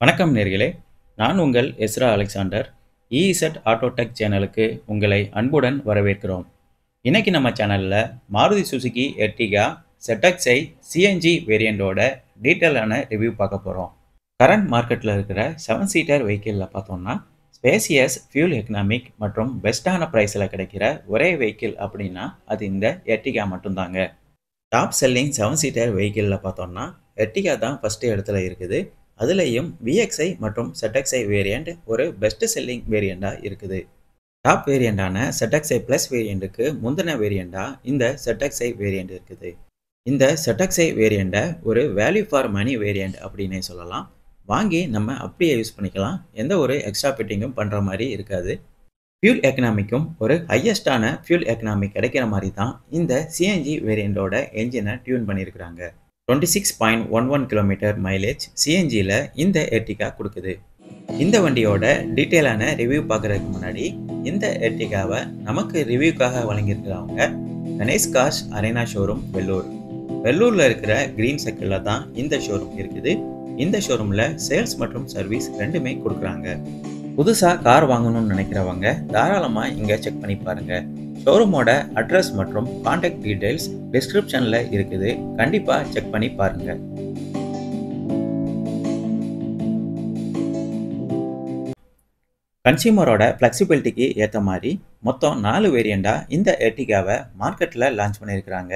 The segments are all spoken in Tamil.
வணக்கம் நேர்களே, நான் உங்கள் எஸ்ரா அலெக்சாண்டர். இஇசட் ஆட்டோடெக் சேனலுக்கு உங்களை அன்புடன் வரவேற்கிறோம். இன்னைக்கு நம்ம சேனலில் Maruti Suzuki Ertiga ZXi CNG வேரியண்டோட டீட்டெயிலான ரிவ்யூ பார்க்க போகிறோம். கரண்ட் மார்க்கெட்டில் இருக்கிற 7 சீட்டர் வெஹிக்கிளில் பார்த்தோம்னா ஸ்பேசியஸ், ஃபியூல் எக்கனாமிக் மற்றும் பெஸ்ட்டான ப்ரைஸில் கிடைக்கிற ஒரே வெஹிக்கிள் அப்படின்னா அது இந்த எர்டிகா மட்டும்தாங்க. டாப் செல்லிங் 7 சீட்டர் வெஹிக்கிளில் பார்த்தோம்னா எர்டிகா தான் ஃபஸ்ட்டு இடத்துல இருக்குது. அதுலேயும் VXi மற்றும் ZXi வேரியண்ட் ஒரு பெஸ்ட் செல்லிங் வேரியண்டாக இருக்குது. டாப் வேரியண்டான ZXi ப்ளஸ் வேரியண்ட்டுக்கு முந்தின வேரியண்டாக இந்த ZXi வேரியண்ட் இருக்குது. இந்த ZXi வேரியண்ட்டை ஒரு வேல்யூ ஃபார் மணி வேரியண்ட் அப்படின்னே சொல்லலாம். வாங்கி நம்ம அப்படியே யூஸ் பண்ணிக்கலாம். எந்த ஒரு எக்ஸ்ட்ரா ஃபிட்டிங்கும் பண்ணுற மாதிரி இருக்காது. ஃபியூல் எக்கனாமிக்கும் ஒரு ஹையஸ்டான ஃபியூல் எக்கனாமிக் கிடைக்கிற மாதிரி தான் இந்த சிஎன்ஜி வேரியண்டோட என்ஜினை டியூன் பண்ணியிருக்கிறாங்க. 26.11 கிலோமீட்டர் மைலேஜ் சிஎன்ஜியில் இந்த எர்டிகா கொடுக்குது. இந்த வண்டியோட டீட்டெயிலான ரிவ்யூ பார்க்குறதுக்கு முன்னாடி இந்த எர்டிகாவை நமக்கு ரிவ்யூக்காக வழங்கியிருக்கிறவங்க Ganesh cars arena showroom Vellur. வெள்ளூரில் இருக்கிற கிரீன் சர்க்கிளில் தான் இந்த ஷோரூம் இருக்குது. இந்த ஷோரூமில் சேல்ஸ் மற்றும் சர்வீஸ் ரெண்டுமே கொடுக்குறாங்க. புதுசாக கார் வாங்கணும்னு நினைக்கிறவங்க தாராளமாக இங்கே செக் பண்ணி பாருங்கள். ஷோரூமோட அட்ரஸ் மற்றும் கான்டாக்ட் டீடைல்ஸ் டிஸ்கிரிப்ஷனில் இருக்குது. கண்டிப்பாக செக் பண்ணி பாருங்கள். கன்சியூமரோட ஃப்ளெக்சிபிலிட்டிக்கு ஏற்ற மாதிரி மொத்தம் 4 வேரியண்டாக இந்த எர்டிகாவை மார்க்கெட்டில் லான்ச் பண்ணியிருக்கிறாங்க.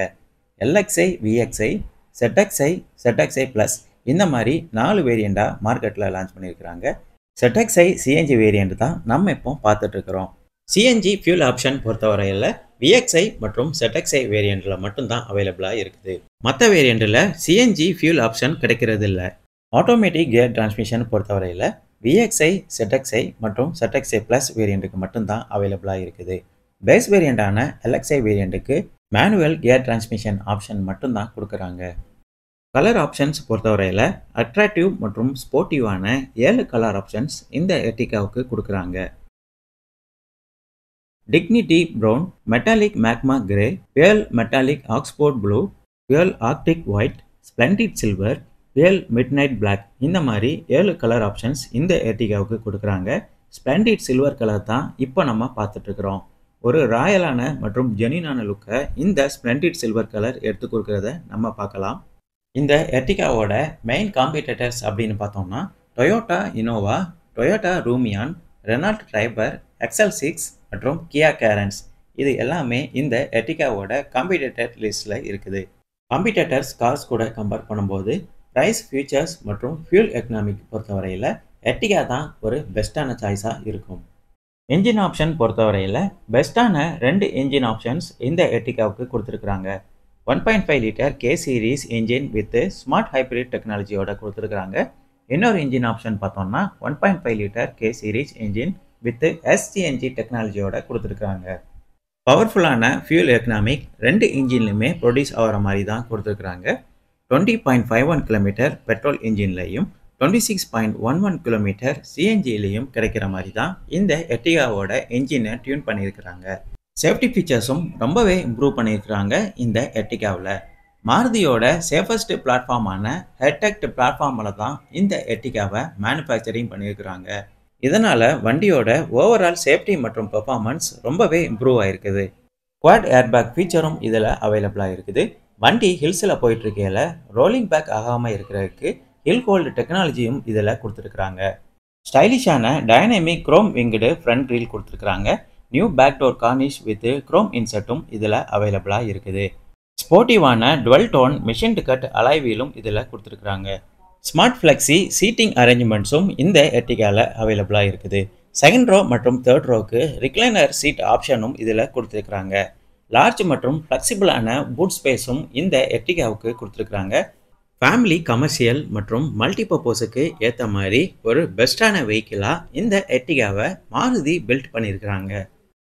LXi, VXi, ZXi ப்ளஸ் இந்த மாதிரி 4 வேரியண்டாக மார்க்கெட்டில் லான்ச் பண்ணியிருக்கிறாங்க. ZXi சிஎன்ஜி வேரியண்ட் தான் நம்ம இப்போ பார்த்துட்ருக்குறோம். சிஎன்ஜி ஃபியூல் ஆப்ஷன் பொறுத்தவரையில் VXi மற்றும் ZXi வேரியண்ட்டில் மட்டும்தான் அவைலபிளாக இருக்குது. மற்ற வேரியண்ட்டில் சிஎன்ஜி ஃபியூல் ஆப்ஷன் கிடைக்கிறது இல்லை. ஆட்டோமேட்டிக் கியர் டிரான்ஸ்மிஷன் பொறுத்தவரையில் VXi, ZXi மற்றும் ZXi ப்ளஸ் வேரியண்ட்டுக்கு மட்டும்தான் அவைலபிளாக இருக்குது. பேஸ் வேரியண்டான LXi வேரியண்ட்டுக்கு மேனுவல் கியர் டிரான்ஸ்மிஷன் ஆப்ஷன் மட்டும்தான் கொடுக்குறாங்க. கலர் ஆப்ஷன்ஸ் பொறுத்தவரையில் அட்ராக்டிவ் மற்றும் ஸ்போர்ட்டிவான 7 கலர் ஆப்ஷன்ஸ் இந்த எர்டிகாவுக்கு கொடுக்குறாங்க. Dignity brown, metallic magma grey, pearl metallic Oxford blue, pearl arctic white, splendid silver, pearl midnight black இந்த மாதிரி 7 கலர் ஆப்ஷன்ஸ் இந்த எர்டிகாவுக்கு கொடுக்குறாங்க. ஸ்ப்ளெண்டிட் சில்வர் கலர் தான் இப்போ நம்ம பார்த்துட்ருக்குறோம். ஒரு ராயலான மற்றும் ஜெனியூனான லுக்கை இந்த ஸ்ப்ளெண்டிட் சில்வர் கலர் எடுத்து கொடுக்குறத நம்ம பார்க்கலாம். இந்த எர்டிகாவோட மெயின் காம்படிட்டர்ஸ் அப்படின்னு பார்த்தோம்னா Toyota Innova, Toyota Rumion, Renault Triber, XL6 மற்றும் கியா கேரன்ஸ் இது எல்லாமே இந்த எர்டிகாவோட காம்படிட்டர் லிஸ்ட்டில் இருக்குது. காம்படிட்டர்ஸ் கார்ஸ் கூட கம்பேர் பண்ணும்போது ப்ரைஸ், ஃபியூச்சர்ஸ் மற்றும் ஃபியூல் எக்கனாமிக் பொறுத்தவரையில் எர்டிகா தான் ஒரு பெஸ்ட்டான சாய்ஸாக இருக்கும். என்ஜின் ஆப்ஷன் பொறுத்தவரையில் பெஸ்ட்டான 2 என்ஜின் ஆப்ஷன்ஸ் இந்த எர்டிகாவுக்கு கொடுத்துருக்குறாங்க. 1.5 litre K series engine with smart hybrid டெக்னாலஜியோட கொடுத்துருக்குறாங்க. இன்னொரு என்ஜின் ஆப்ஷன் பார்த்தோம்னா 1.5 litre K series engine with SCNG டெக்னாலஜியோட கொடுத்துருக்குறாங்க. பவர்ஃபுல்லான ஃபியூல் எக்கனாமிக் 2 இன்ஜின்லையுமே ப்ரொடியூஸ் ஆகிற மாதிரி தான் கொடுத்துருக்குறாங்க. 20.51 கிலோமீட்டர் பெட்ரோல் இன்ஜின்லையும் 26.11 கிலோமீட்டர் சிஎன்ஜிலையும் கிடைக்கிற மாதிரி தான் இந்த எர்டிகாவோட என்ஜினை டியூன் பண்ணியிருக்கிறாங்க. சேஃப்டி ஃபீச்சர்ஸும் ரொம்பவே இம்ப்ரூவ் பண்ணியிருக்கிறாங்க இந்த எர்டிகாவில். மாருதியோட சேஃபஸ்ட் பிளாட்ஃபார்மான ஹெர்டெக்ட் பிளாட்ஃபார்மில் தான் இந்த எர்டிகாவை மேனுஃபேக்சரிங் பண்ணியிருக்கிறாங்க. இதனால் வண்டியோட ஓவரால் சேஃப்டி மற்றும் பெர்ஃபார்மன்ஸ் ரொம்பவே இம்ப்ரூவ் ஆகிருக்குது. குவாட் ஏர்பேக் ஃபீச்சரும் இதில் அவைலபிளாக இருக்குது. வண்டி ஹில்ஸில் போயிட்டுருக்கையில் ரோலிங் பேக் ஆகாமல் இருக்கிறதுக்கு ஹில் ஹோல்டு டெக்னாலஜியும் இதில் கொடுத்துருக்குறாங்க. ஸ்டைலிஷான dynamic chrome winged front wheel கொடுத்துருக்குறாங்க. New back door garnish with chrome இன்செட்டும் இதில் அவைலபிளாக இருக்குது. ஸ்போர்ட்டிவான dual tone machined cut alloy வீலும் இதில் கொடுத்துருக்குறாங்க. ஸ்மார்ட் ஃப்ளெக்ஸி சீட்டிங் அரேஞ்ச்மெண்ட்ஸும் இந்த எர்டிகாவில் அவைலபிளாக இருக்குது. செகண்ட் ரோ மற்றும் தேர்ட் ரோக்கு ரிக்ளைனர் சீட் ஆப்ஷனும் இதில் கொடுத்துருக்குறாங்க. லார்ஜ் மற்றும் ஃப்ளெக்சிபிளான பூட் ஸ்பேஸும் இந்த எர்டிகாவுக்கு கொடுத்துருக்குறாங்க. ஃபேமிலி, கமர்ஷியல் மற்றும் மல்டிபர்பஸுக்கு ஏற்ற மாதிரி ஒரு பெஸ்ட்டான வெஹிக்கிளாக இந்த எர்டிகாவை மாருதி பில்ட் பண்ணியிருக்கிறாங்க.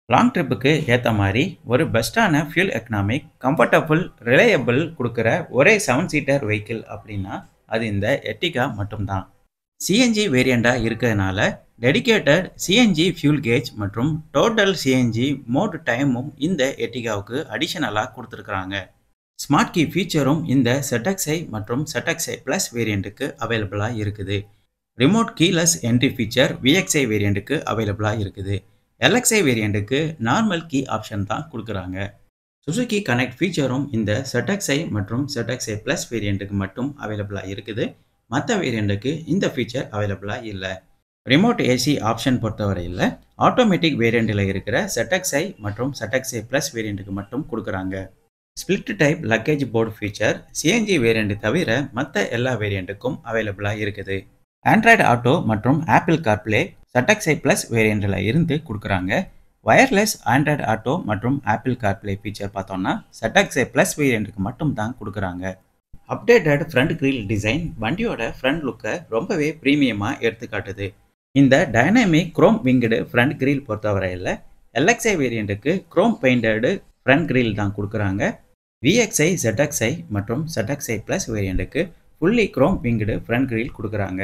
லாங் ட்ரிப்புக்கு ஏற்ற மாதிரி ஒரு பெஸ்ட்டான ஃபியூல் எக்கனாமிக், கம்ஃபர்டபுள், ரிலையபிள் கொடுக்குற ஒரே 7 சீட்டர் வெஹிக்கிள் அப்படின்னா அது இந்த எர்டிகா மட்டும்தான். சிஎன்ஜி வேரியண்டாக இருக்கிறதுனால டெடிகேட்டட் சிஎன்ஜி ஃபியூல் கேஜ் மற்றும் டோட்டல் சிஎன்ஜி மோட் டைமும் இந்த எர்டிகாவுக்கு அடிஷனலாக கொடுத்துருக்குறாங்க. ஸ்மார்ட் கீ ஃபீச்சரும் இந்த ZXi மற்றும் ZXi ப்ளஸ் வேரியண்ட்டுக்கு அவைலபிளாக இருக்குது. Remote keyless entry feature VXi வேரியண்ட்டுக்கு அவைலபிளாக இருக்குது. LXi வேரியண்ட்டுக்கு நார்மல் கீ ஆப்ஷன் தான் கொடுக்குறாங்க. சுசுகி கனெக்ட் ஃபீச்சரும் இந்த ZXi மற்றும் ZXi Plus வேரியண்ட்டுக்கு மட்டும் அவைலபிளாக இருக்குது. மற்ற வேரியண்ட்டுக்கு இந்த ஃபீச்சர் அவைலபிளாக இல்லை. ரிமோட் ஏசி ஆப்ஷன் பொறுத்தவரையில் ஆட்டோமேட்டிக் வேரியண்ட்டில் இருக்கிற ZXi மற்றும் ZXi Plus வேரியண்ட்டுக்கு மட்டும் கொடுக்குறாங்க. Split type luggage board feature CNG variant தவிர மற்ற எல்லா வேரியண்ட்டுக்கும் அவைலபிளாக இருக்குது. ஆண்ட்ராய்டு ஆட்டோ மற்றும் ஆப்பிள் கார்ப்ளே ZXi Plus வேரியண்ட்டில் இருந்து கொடுக்குறாங்க. வயர்லெஸ் ஆண்ட்ராய்டு ஆட்டோ மற்றும் ஆப்பிள் கார்ப்ளே ஃபீச்சர் பார்த்தோம்னா ZXi Plus வேரியண்ட்டுக்கு மட்டும் தான் கொடுக்குறாங்க. அப்டேட்டட் ஃப்ரண்ட் கிரில் டிசைன் வண்டியோட ஃப்ரண்ட் லுக்கை ரொம்பவே ப்ரீமியமாக எடுத்துக்காட்டுது. இந்த dynamic chrome winged front grill பொறுத்தவரையில் LXi வேரியண்ட்டுக்கு குரோம் பெயிண்டடு ஃப்ரண்ட் கிரில் தான் கொடுக்குறாங்க. VXi ZXi மற்றும் ZXi Plus வேரியண்ட்டுக்கு fully chrome winged front grille கொடுக்குறாங்க.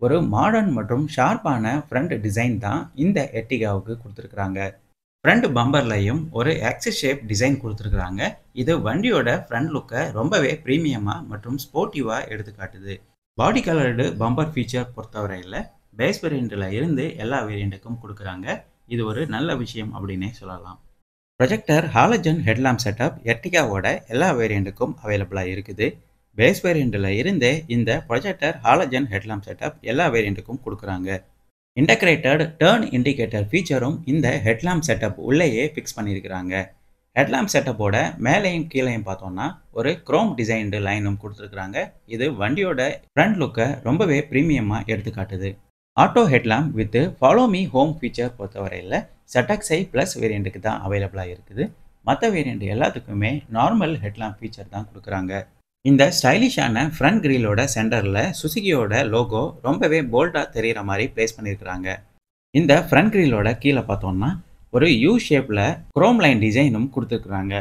ஒரு மாடர்ன் மற்றும் ஷார்ப்பான ஃப்ரண்ட் டிசைன் தான் இந்த எர்டிகாவுக்கு கொடுத்துருக்குறாங்க. ஃப்ரண்ட் பம்பர்லையும் ஒரு ஆக்சிஸ் ஷேப் டிசைன் கொடுத்துருக்குறாங்க. இது வண்டியோட ஃப்ரண்ட் லுக்கை ரொம்பவே ப்ரீமியமாக மற்றும் ஸ்போர்ட்டிவாக எடுத்துக்காட்டுது. பாடி கலர்டு பம்பர் ஃபீச்சர் பொறுத்தவரையில் பேஸ் வேரியண்ட்டில் இருந்து எல்லா வேரியண்ட்டுக்கும் கொடுக்குறாங்க. இது ஒரு நல்ல விஷயம் அப்படின்னே சொல்லலாம். ப்ரொஜெக்டர் ஹாலஜன் ஹெட்லாம்ப் செட்டப் எர்டிகாவோட எல்லா வேரியண்ட்டுக்கும் அவைலபிளாக இருக்குது. பேஸ் வேரியண்ட்டில் இருந்தே இந்த ப்ரொஜெக்டர் ஹாலஜன் ஹெட்லாம்ப் செட்டப் எல்லா வேரியண்ட்டுக்கும் கொடுக்குறாங்க. இன்டகிரேட்டட் டர்ன் இண்டிகேட்டர் ஃபீச்சரும் இந்த ஹெட்லாம்ப் செட்டப் உள்ளேயே ஃபிக்ஸ் பண்ணியிருக்கிறாங்க. ஹெட்லாம்ப் செட்டப்போட மேலேயும் கீழேயும் பார்த்தோம்னா ஒரு குரோம் டிசைன்டு லைனும் கொடுத்துருக்குறாங்க. இது வண்டியோட ஃப்ரண்ட் லுக்கை ரொம்பவே ப்ரீமியமாக எடுத்துக்காட்டுது. Auto headlamp with follow me home feature பொறுத்தவரையில் ZXi Plus வேரியண்ட்டுக்கு தான் அவைலபிளாக இருக்குது. மற்ற வேரியண்ட் எல்லாத்துக்குமே நார்மல் ஹெட்லாம்ப் ஃபீச்சர் தான் கொடுக்குறாங்க. இந்த ஸ்டைலிஷான ஃப்ரண்ட் கிரிலோட சென்டரில் சுசுகியோட லோகோ ரொம்பவே போல்டாக தெரிகிற மாதிரி பிளேஸ் பண்ணியிருக்கிறாங்க. இந்த ஃப்ரண்ட் கிரிலோட கீழே பார்த்தோம்னா ஒரு யூ ஷேப்பில் குரோம் லைன் டிசைனும் கொடுத்துருக்குறாங்க.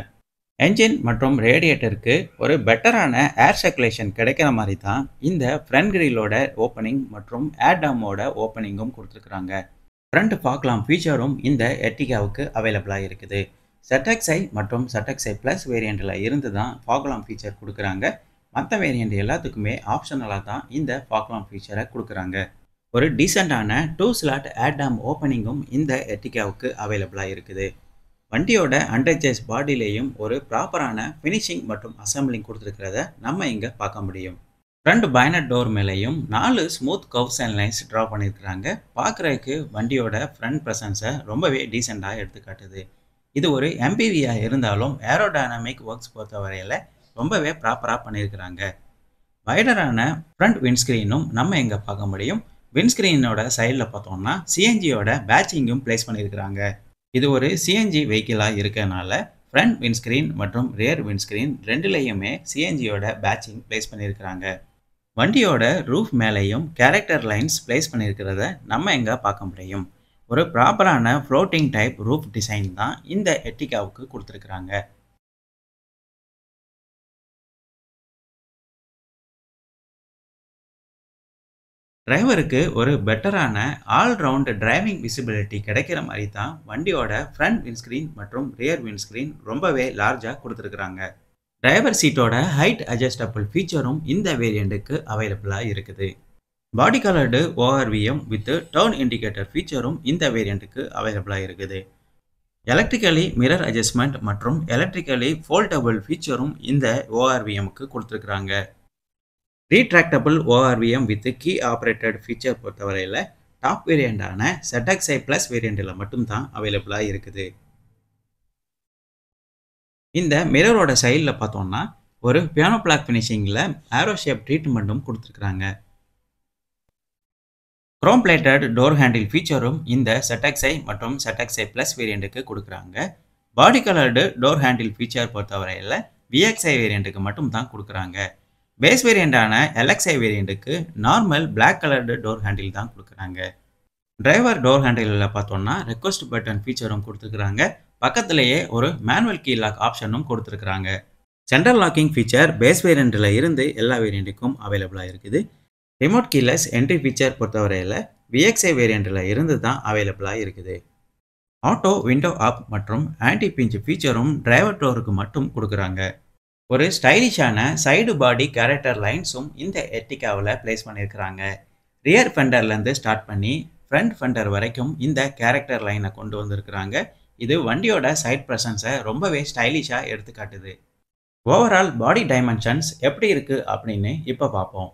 என்ஜின் மற்றும் ரேடியேட்டருக்கு ஒரு பெட்டரான ஏர் சர்க்குலேஷன் கிடைக்கிற மாதிரி தான் இந்த ஃப்ரண்ட் கிரிலோட ஓப்பனிங் மற்றும் ஏர்டாமோட ஓப்பனிங்கும் கொடுத்துருக்குறாங்க. ஃப்ரண்ட் ஃபாக்லாம் ஃபீச்சரும் இந்த எர்டிகாவுக்கு அவைலபிளாக இருக்குது. ZXi மற்றும் ZXi Plus வேரியண்ட்டில் இருந்து தான் ஃபாக்லாம் ஃபீச்சர் கொடுக்குறாங்க. மற்ற வேரியண்ட் எல்லாத்துக்குமே ஆப்ஷனலாக தான் இந்த ஃபாக்லாம் ஃபீச்சரை கொடுக்குறாங்க. ஒரு டீசெண்டான 2 ஸ்லாட் ஏர்டாம் ஓப்பனிங்கும் இந்த எர்டிகாவுக்கு அவைலபிளாக இருக்குது. வண்டியோட அண்டர்சேஸ் பாடியிலையும் ஒரு ப்ராப்பரான ஃபினிஷிங் மற்றும் அசம்பிளிங் கொடுத்துருக்கிறத நம்ம இங்கே பார்க்க முடியும். ஃப்ரண்ட் பைனட் டோர் மேலேயும் 4 smooth curves and lines draw பண்ணியிருக்கிறாங்க. பார்க்குறதுக்கு வண்டியோட ஃப்ரண்ட் ப்ரெசன்ஸை ரொம்பவே டீசெண்டாக எடுத்துக்காட்டுது. இது ஒரு MPVயாக இருந்தாலும் ஏரோடைனமிக் ஒர்க்ஸ் பொறுத்தவரையில் ரொம்பவே ப்ராப்பராக பண்ணியிருக்கிறாங்க. வைடரான ஃப்ரண்ட் விண்ட்ஸ்க்ரீனும் நம்ம இங்கே பார்க்க முடியும். விண்ட்ஸ்க்ரீனோட சைடில் பார்த்தோம்னா CNGயோட பேட்சிங்கும் பிளேஸ் பண்ணியிருக்கிறாங்க. இது ஒரு CNG வெஹிக்கிளாக இருக்கனால ஃப்ரண்ட் விண்ட்ஸ்க்ரீன் மற்றும் ரியர் விண்ட்ஸ்க்ரீன் ரெண்டுலேயுமே CNGயோட பேட்சிங் பிளேஸ் பண்ணியிருக்கிறாங்க. வண்டியோட ரூஃப் மேலேயும் கேரக்டர் லைன்ஸ் பிளேஸ் பண்ணியிருக்கிறத நம்ம இங்கே பார்க்க முடியும். ஒரு ப்ராப்பரான ஃப்ளோட்டிங் டைப் ரூஃப் டிசைன் தான் இந்த எர்டிகாவுக்கு கொடுத்துருக்குறாங்க. டிரைவருக்கு ஒரு பெட்டரான ஆல்ரவுண்ட் டிரைவிங் விசிபிலிட்டி கிடைக்கிற மாதிரி தான் வண்டியோட ஃப்ரண்ட் விண்ட்ஸ்க்ரீன் மற்றும் ரியர் விண்ட்ஸ்க்ரீன் ரொம்பவே லார்ஜாக கொடுத்துருக்குறாங்க. டிரைவர் சீட்டோட ஹைட் அட்ஜஸ்டபிள் ஃபீச்சரும் இந்த வேரியண்ட்டுக்கு அவைலபிளாக இருக்குது. Body coloured ORVM with turn indicator ஃபீச்சரும் இந்த வேரியண்ட்டுக்கு அவைலபிளாக இருக்குது. எலக்ட்ரிக்கலி மிரர் அட்ஜஸ்ட்மெண்ட் மற்றும் எலக்ட்ரிக்கலி ஃபோல்டபுள் ஃபீச்சரும் இந்த ORVMக்கு கொடுத்துருக்குறாங்க. Retractable ORVM with key operated feature பொறுத்தவரையில் டாப் வேரியண்டான ZXi Plus வேரியண்ட்டில் மட்டும்தான் அவைலபிளாக இருக்குது. இந்த மிரரோட சைடில் பார்த்தோம்னா ஒரு பியானோ பிளாக் ஃபினிஷிங்கில் ஆரோ ஷேப் ட்ரீட்மெண்ட்டும் கொடுத்துருக்குறாங்க. குரோம் பிளேட்டட் டோர் ஹேண்டில் ஃபீச்சரும் இந்த ZXi மற்றும் ZXi Plus வேரியண்ட்டுக்கு கொடுக்குறாங்க. Body coloured door handle feature பொறுத்தவரையில் VXi வேரியண்ட்டுக்கு மட்டும் தான் கொடுக்குறாங்க. பேஸ் வேரியண்டான LXi வேரியண்ட்டுக்கு normal black coloured door handle தான் கொடுக்குறாங்க. டிரைவர் டோர் ஹேண்டிலில் பார்த்தோம்னா ரெக்வஸ்ட் பட்டன் ஃபீச்சரும் கொடுத்துருக்குறாங்க. பக்கத்திலேயே ஒரு மேனுவல் கீ லாக் ஆப்ஷனும் கொடுத்துருக்குறாங்க. சென்ட்ரல் லாக்கிங் ஃபீச்சர் பேஸ் வேரியண்ட்டில் இருந்து எல்லா வேரியண்ட்டுக்கும் அவைலபிளாக இருக்குது. ரிமோட் கீலெஸ் என்ட்ரி ஃபீச்சர் பொறுத்தவரையில் VXi வேரியண்ட்டில் இருந்து தான் அவைலபிளாக இருக்குது. ஆட்டோ விண்டோ அப் மற்றும் ஆன்டி பிஞ்ச் ஃபீச்சரும் டிரைவர் டோருக்கு மட்டும் கொடுக்குறாங்க. ஒரு ஸ்டைலிஷான சைடு பாடி கேரக்டர் லைன்ஸும் இந்த எர்டிகாவில் பிளேஸ் பண்ணியிருக்கிறாங்க. ரியர் ஃபெண்டர்லேருந்து ஸ்டார்ட் பண்ணி ஃப்ரண்ட் ஃபெண்டர் வரைக்கும் இந்த கேரக்டர் லைனை கொண்டு வந்திருக்கிறாங்க. இது வண்டியோட சைட் ப்ரெசன்ஸை ரொம்பவே ஸ்டைலிஷாக எடுத்துக்காட்டுது. ஓவரால் பாடி டைமென்ஷன்ஸ் எப்படி இருக்குது அப்படின்னு இப்போ பார்ப்போம்.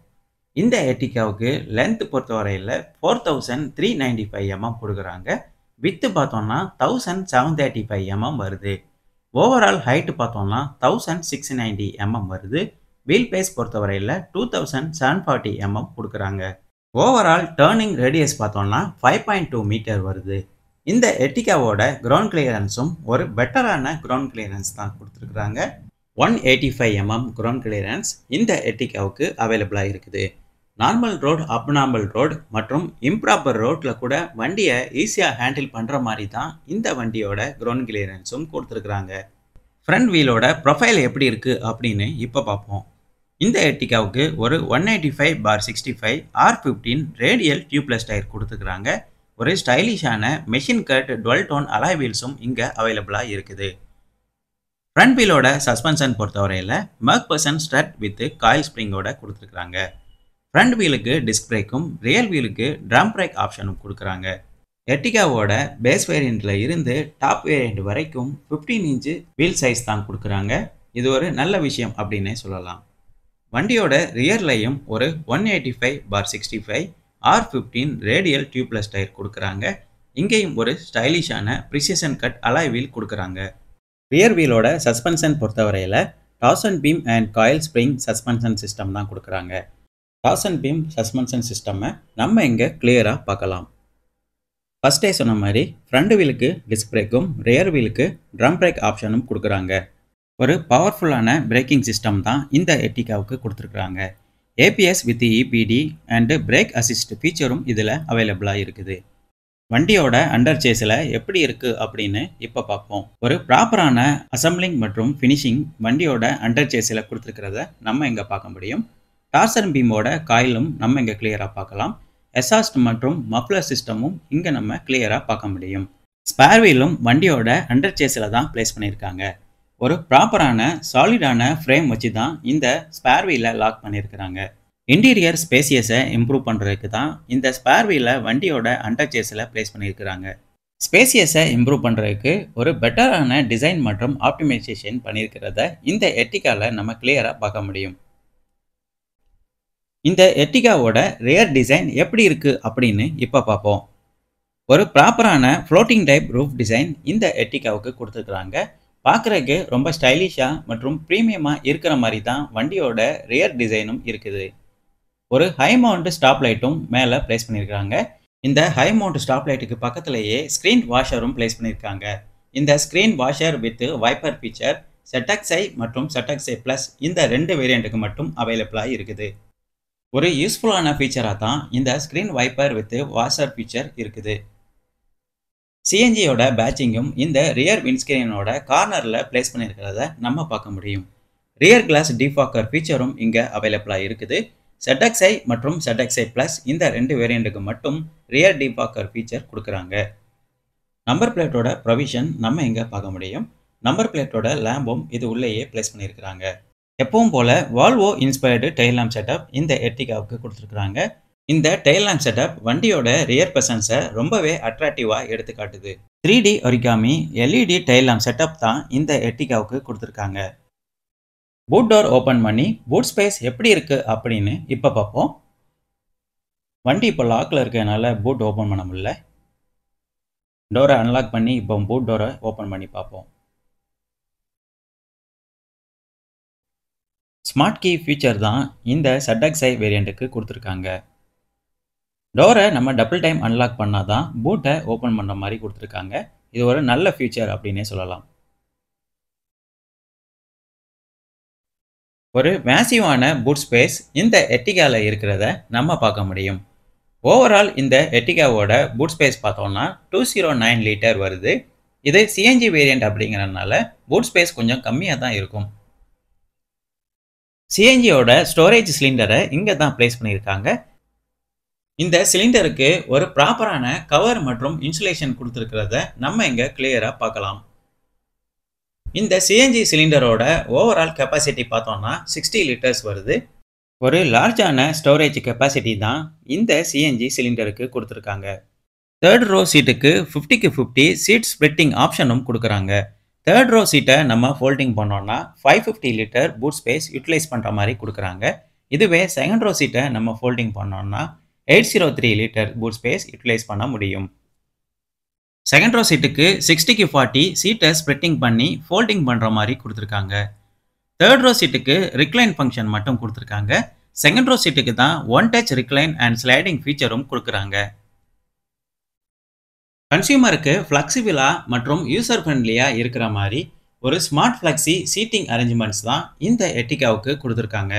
இந்த எர்டிகாவுக்கு லென்த் பொறுத்தவரையில் 4395 mm கொடுக்குறாங்க. வித்து பார்த்தோம்னா 1735 mm வருது. ஓவரால் ஹைட்டு பார்த்தோம்னா 1690 mm வருது. வீல் பேஸ் பொறுத்தவரையில் 2740 mm கொடுக்குறாங்க. ஓவரால் டேர்னிங் ரேடியஸ் பார்த்தோம்னா 5.2 மீட்டர் வருது. இந்த எர்டிகாவோட கிரவுண்ட் கிளியரன்ஸும் ஒரு பெட்டரான கிரவுண்ட் கிளியரன்ஸ் தான் கொடுத்துருக்குறாங்க. 185 mm கிரவுண்ட் கிளியரன்ஸ் இந்த எர்டிகாவுக்கு அவைலபிளாக இருக்குது. நார்மல் ரோடு, அப்நார்மல் ரோடு மற்றும் இம்ப்ராப்பர் ரோட்டில் கூட வண்டியை ஈஸியாக ஹேண்டில் பண்ணுற மாதிரி தான் இந்த வண்டியோட கிரவுண்ட் கிளியரன்ஸும் கொடுத்துருக்குறாங்க. ஃப்ரண்ட் வீலோட ப்ரொஃபைல் எப்படி இருக்குது அப்படின்னு இப்போ பார்ப்போம். இந்த எர்டிகாவுக்கு ஒரு 185/65 R15 ரேடியல் டியூப்லெஸ் டயர் கொடுத்துருக்குறாங்க. ஒரு ஸ்டைலிஷான மெஷின் கட் 12 டோன் அலாய் வீல்ஸும் இங்கே அவைலபிளாக இருக்குது. ஃப்ரண்ட் வீலோட சஸ்பென்ஷன் பொறுத்தவரையில் மக்பர்சன் ஸ்ட்ரட் வித் காயில் ஸ்ப்ரிங்கோட கொடுத்துருக்குறாங்க. ஃப்ரண்ட் வீலுக்கு டிஸ்க் பிரேக்கும் ரியர் வீலுக்கு ட்ரம் பிரேக் ஆப்ஷனும் கொடுக்குறாங்க. எர்டிகாவோட பேஸ் வேரியண்ட்டில் இருந்து டாப் வேரியண்ட் வரைக்கும் 15 இன்ச்சு வீல் சைஸ் தான் கொடுக்குறாங்க. இது ஒரு நல்ல விஷயம் அப்படின்னே சொல்லலாம். வண்டியோட ரியர்லையும் ஒரு 185/65 R15 ரேடியல் டியூப்லெஸ் டயர் கொடுக்குறாங்க. இங்கேயும் ஒரு ஸ்டைலிஷான ப்ரிசிஷன் கட் அலாய் வீல் கொடுக்குறாங்க. ரியர் வீலோட சஸ்பென்ஷன் பொறுத்தவரையில் torsion beam and coil spring suspension system தான் கொடுக்குறாங்க. டார்சன் பீம் சஸ்பென்ஷன் சிஸ்டம்மை நம்ம இங்கே கிளியராக பார்க்கலாம். ஃபஸ்ட்டே சொன்ன மாதிரி ஃப்ரண்ட் வீலுக்கு டிஸ்க் பிரேக்கும் ரியர் வீலுக்கு ட்ரம் பிரேக் ஆப்ஷனும் கொடுக்குறாங்க. ஒரு பவர்ஃபுல்லான பிரேக்கிங் சிஸ்டம் தான் இந்த எர்டிகாவுக்கு கொடுத்துருக்குறாங்க. ABS with EBD and brake assist ஃபீச்சரும் இதில் அவைலபிளாக இருக்குது. வண்டியோட அண்டர் சேஸில் எப்படி இருக்குது அப்படின்னு இப்போ பார்ப்போம். ஒரு ப்ராப்பரான அசம்பிளிங் மற்றும் ஃபினிஷிங் வண்டியோட அண்டர் சேஸில் கொடுத்துருக்கிறத நம்ம இங்கே பார்க்க முடியும். டார்சன் பீமோட காயிலும் நம்ம இங்கே கிளியராக பார்க்கலாம். எக்ஸாஸ்ட் மற்றும் மஃப்ளர் சிஸ்டமும் இங்கே நம்ம கிளியராக பார்க்க முடியும். ஸ்பேர் வீலும் வண்டியோட அண்டர் சேஸில் தான் பிளேஸ் பண்ணியிருக்காங்க. ஒரு ப்ராப்பரான சாலிடான ஃப்ரேம் வச்சு தான் இந்த ஸ்பேர் வீலை லாக் பண்ணியிருக்கிறாங்க. இன்டீரியர் ஸ்பேசியஸை இம்ப்ரூவ் பண்ணுறதுக்கு தான் இந்த ஸ்பேர் வீலை வண்டியோட அண்டர் சேஸில் பிளேஸ் பண்ணியிருக்கிறாங்க. ஸ்பேசியஸை இம்ப்ரூவ் பண்ணுறதுக்கு ஒரு பெட்டரான டிசைன் மற்றும் ஆப்டிமைசேஷன் பண்ணியிருக்கிறத இந்த எர்டிகாவில் நம்ம கிளியராக பார்க்க முடியும். இந்த எர்டிகாவோட ரியர் டிசைன் எப்படி இருக்குது அப்படின்னு இப்போ பார்ப்போம். ஒரு ப்ராப்பரான ஃப்ளோட்டிங் டைப் ரூஃப் டிசைன் இந்த எர்டிகாவுக்கு கொடுத்துருக்குறாங்க. பார்க்குறதுக்கு ரொம்ப ஸ்டைலிஷாக மற்றும் ப்ரீமியமாக இருக்கிற மாதிரி தான் வண்டியோட ரியர் டிசைனும் இருக்குது. ஒரு ஹை மவுண்ட் ஸ்டாப் லைட்டும் மேலே பிளேஸ் பண்ணியிருக்காங்க. இந்த ஹை மவுண்ட் ஸ்டாப் லைட்டுக்கு பக்கத்திலேயே ஸ்க்ரீன் வாஷரும் பிளேஸ் பண்ணியிருக்காங்க. இந்த screen washer with wiper feature ZXi மற்றும் ZXi ப்ளஸ் இந்த 2 வேரியண்ட்டுக்கு மட்டும் அவைலபிளாக இருக்குது. ஒரு யூஸ்ஃபுல்லான ஃபீச்சராக தான் இந்த screen wiper with washer feature இருக்குது. சிஎன்ஜியோட பேட்சிங்கும் இந்த ரியர் விண்ட்ஸ்கிரீனோட கார்னரில் பிளேஸ் பண்ணியிருக்கிறத நம்ம பார்க்க முடியும். ரியர் கிளாஸ் டிஃபாக்கர் ஃபீச்சரும் இங்கே அவைலபிளாக இருக்குது. ZXi மற்றும் ZXi ப்ளஸ் இந்த 2 வேரியண்ட்டுக்கு மட்டும் ரியர் டிஃபாக்கர் ஃபீச்சர் கொடுக்குறாங்க. நம்பர் பிளேட்டோட ப்ரொவிஷன் நம்ம இங்கே பார்க்க முடியும். நம்பர் பிளேட்டோட லேம்பும் இது உள்ளேயே பிளேஸ் பண்ணியிருக்கிறாங்க. எப்பவும் போல் Volvo inspired tail lamp setup இந்த எர்டிகாவுக்கு கொடுத்துருக்குறாங்க. இந்த டெயில் லேம்ப் செட்டப் வண்டியோட ரியர் பிரசன்ஸை ரொம்பவே அட்ராக்டிவாக எடுத்துக்காட்டுது. 3D origami LED tail lamp setup தான் இந்த எர்டிகாவுக்கு கொடுத்துருக்காங்க. பூட் டோர் ஓப்பன் பண்ணி பூட் ஸ்பேஸ் எப்படி இருக்குது அப்படின்னு இப்போ பார்ப்போம். வண்டி இப்போ லாக்கில் இருக்கிறதுனால பூட் ஓப்பன் பண்ண முடியல. டோரை அன்லாக் பண்ணி இப்போ பூட் டோரை ஓப்பன் பண்ணி பார்ப்போம். ஸ்மார்ட் கீ ஃபீச்சர் தான் இந்த ZXi வேரியண்ட்டுக்கு கொடுத்துருக்காங்க. டோரை நம்ம டபுள் டைம் அன்லாக் பண்ணால் தான் பூட்டை ஓப்பன் பண்ணுற மாதிரி கொடுத்துருக்காங்க. இது ஒரு நல்ல ஃபீச்சர் அப்படின்னே சொல்லலாம். ஒரு மேசிவான பூட் ஸ்பேஸ் இந்த எர்டிகாவில் இருக்கிறத நம்ம பார்க்க முடியும். ஓவரால் இந்த எர்டிகாவோட பூட் ஸ்பேஸ் பார்த்தோம்னா 209 லிட்டர் வருது. இது சிஎன்ஜி வேரியண்ட் அப்படிங்கிறதுனால பூட் ஸ்பேஸ் கொஞ்சம் கம்மியாக தான் இருக்கும். சிஎன்ஜியோட ஸ்டோரேஜ் சிலிண்டரை இங்கே தான் பிளேஸ் பண்ணியிருக்காங்க. இந்த சிலிண்டருக்கு ஒரு ப்ராப்பரான கவர் மற்றும் இன்சுலேஷன் கொடுத்துருக்கிறத நம்ம இங்கே கிளியராக பார்க்கலாம். இந்த சிஎன்ஜி சிலிண்டரோட ஓவரால் கெப்பாசிட்டி பார்த்தோம்னா 60 லிட்டர்ஸ் வருது. ஒரு லார்ஜான ஸ்டோரேஜ் கெப்பாசிட்டி தான் இந்த சிஎன்ஜி சிலிண்டருக்கு கொடுத்துருக்காங்க. தேர்ட் ரோ சீட்டுக்கு 50க்கு 50 சீட் ஸ்ப்ளிட்டிங் ஆப்ஷனும் கொடுக்குறாங்க. தேர்ட் ரோ சீட்டை நம்ம ஃபோல்டிங் பண்ணோம்னா 550 லிட்டர் பூட் ஸ்பேஸ் யூட்டிலைஸ் பண்ணுற மாதிரி கொடுக்குறாங்க. இதுவே செகண்ட் ரோ சீட்டை நம்ம ஃபோல்டிங் பண்ணோம்னா 803 லிட்டர் பூட் ஸ்பேஸ் யூட்டிலைஸ் பண்ண முடியும். செகண்ட் ரோ சீட்டுக்கு 60க்கு 40 சீட்டை ஸ்ப்ளிட்டிங் பண்ணி ஃபோல்டிங் பண்ணுற மாதிரி கொடுத்துருக்காங்க. தேர்ட் ரோ சீட்டுக்கு ரிக்ளைன் ஃபங்க்ஷன் மட்டும் கொடுத்துருக்காங்க. செகண்ட் ரோ சீட்டுக்கு தான் one touch recline and sliding ஃபீச்சரும் கொடுக்குறாங்க. கன்சியூமருக்கு ஃப்ளெக்சிபிளாக மற்றும் யூசர் ஃப்ரெண்ட்லியாக இருக்கிற மாதிரி ஒரு ஸ்மார்ட் ஃப்ளெக்ஸி சீட்டிங் அரேஞ்ச்மெண்ட்ஸ் தான் இந்த எர்டிகாவுக்கு கொடுத்துருக்காங்க.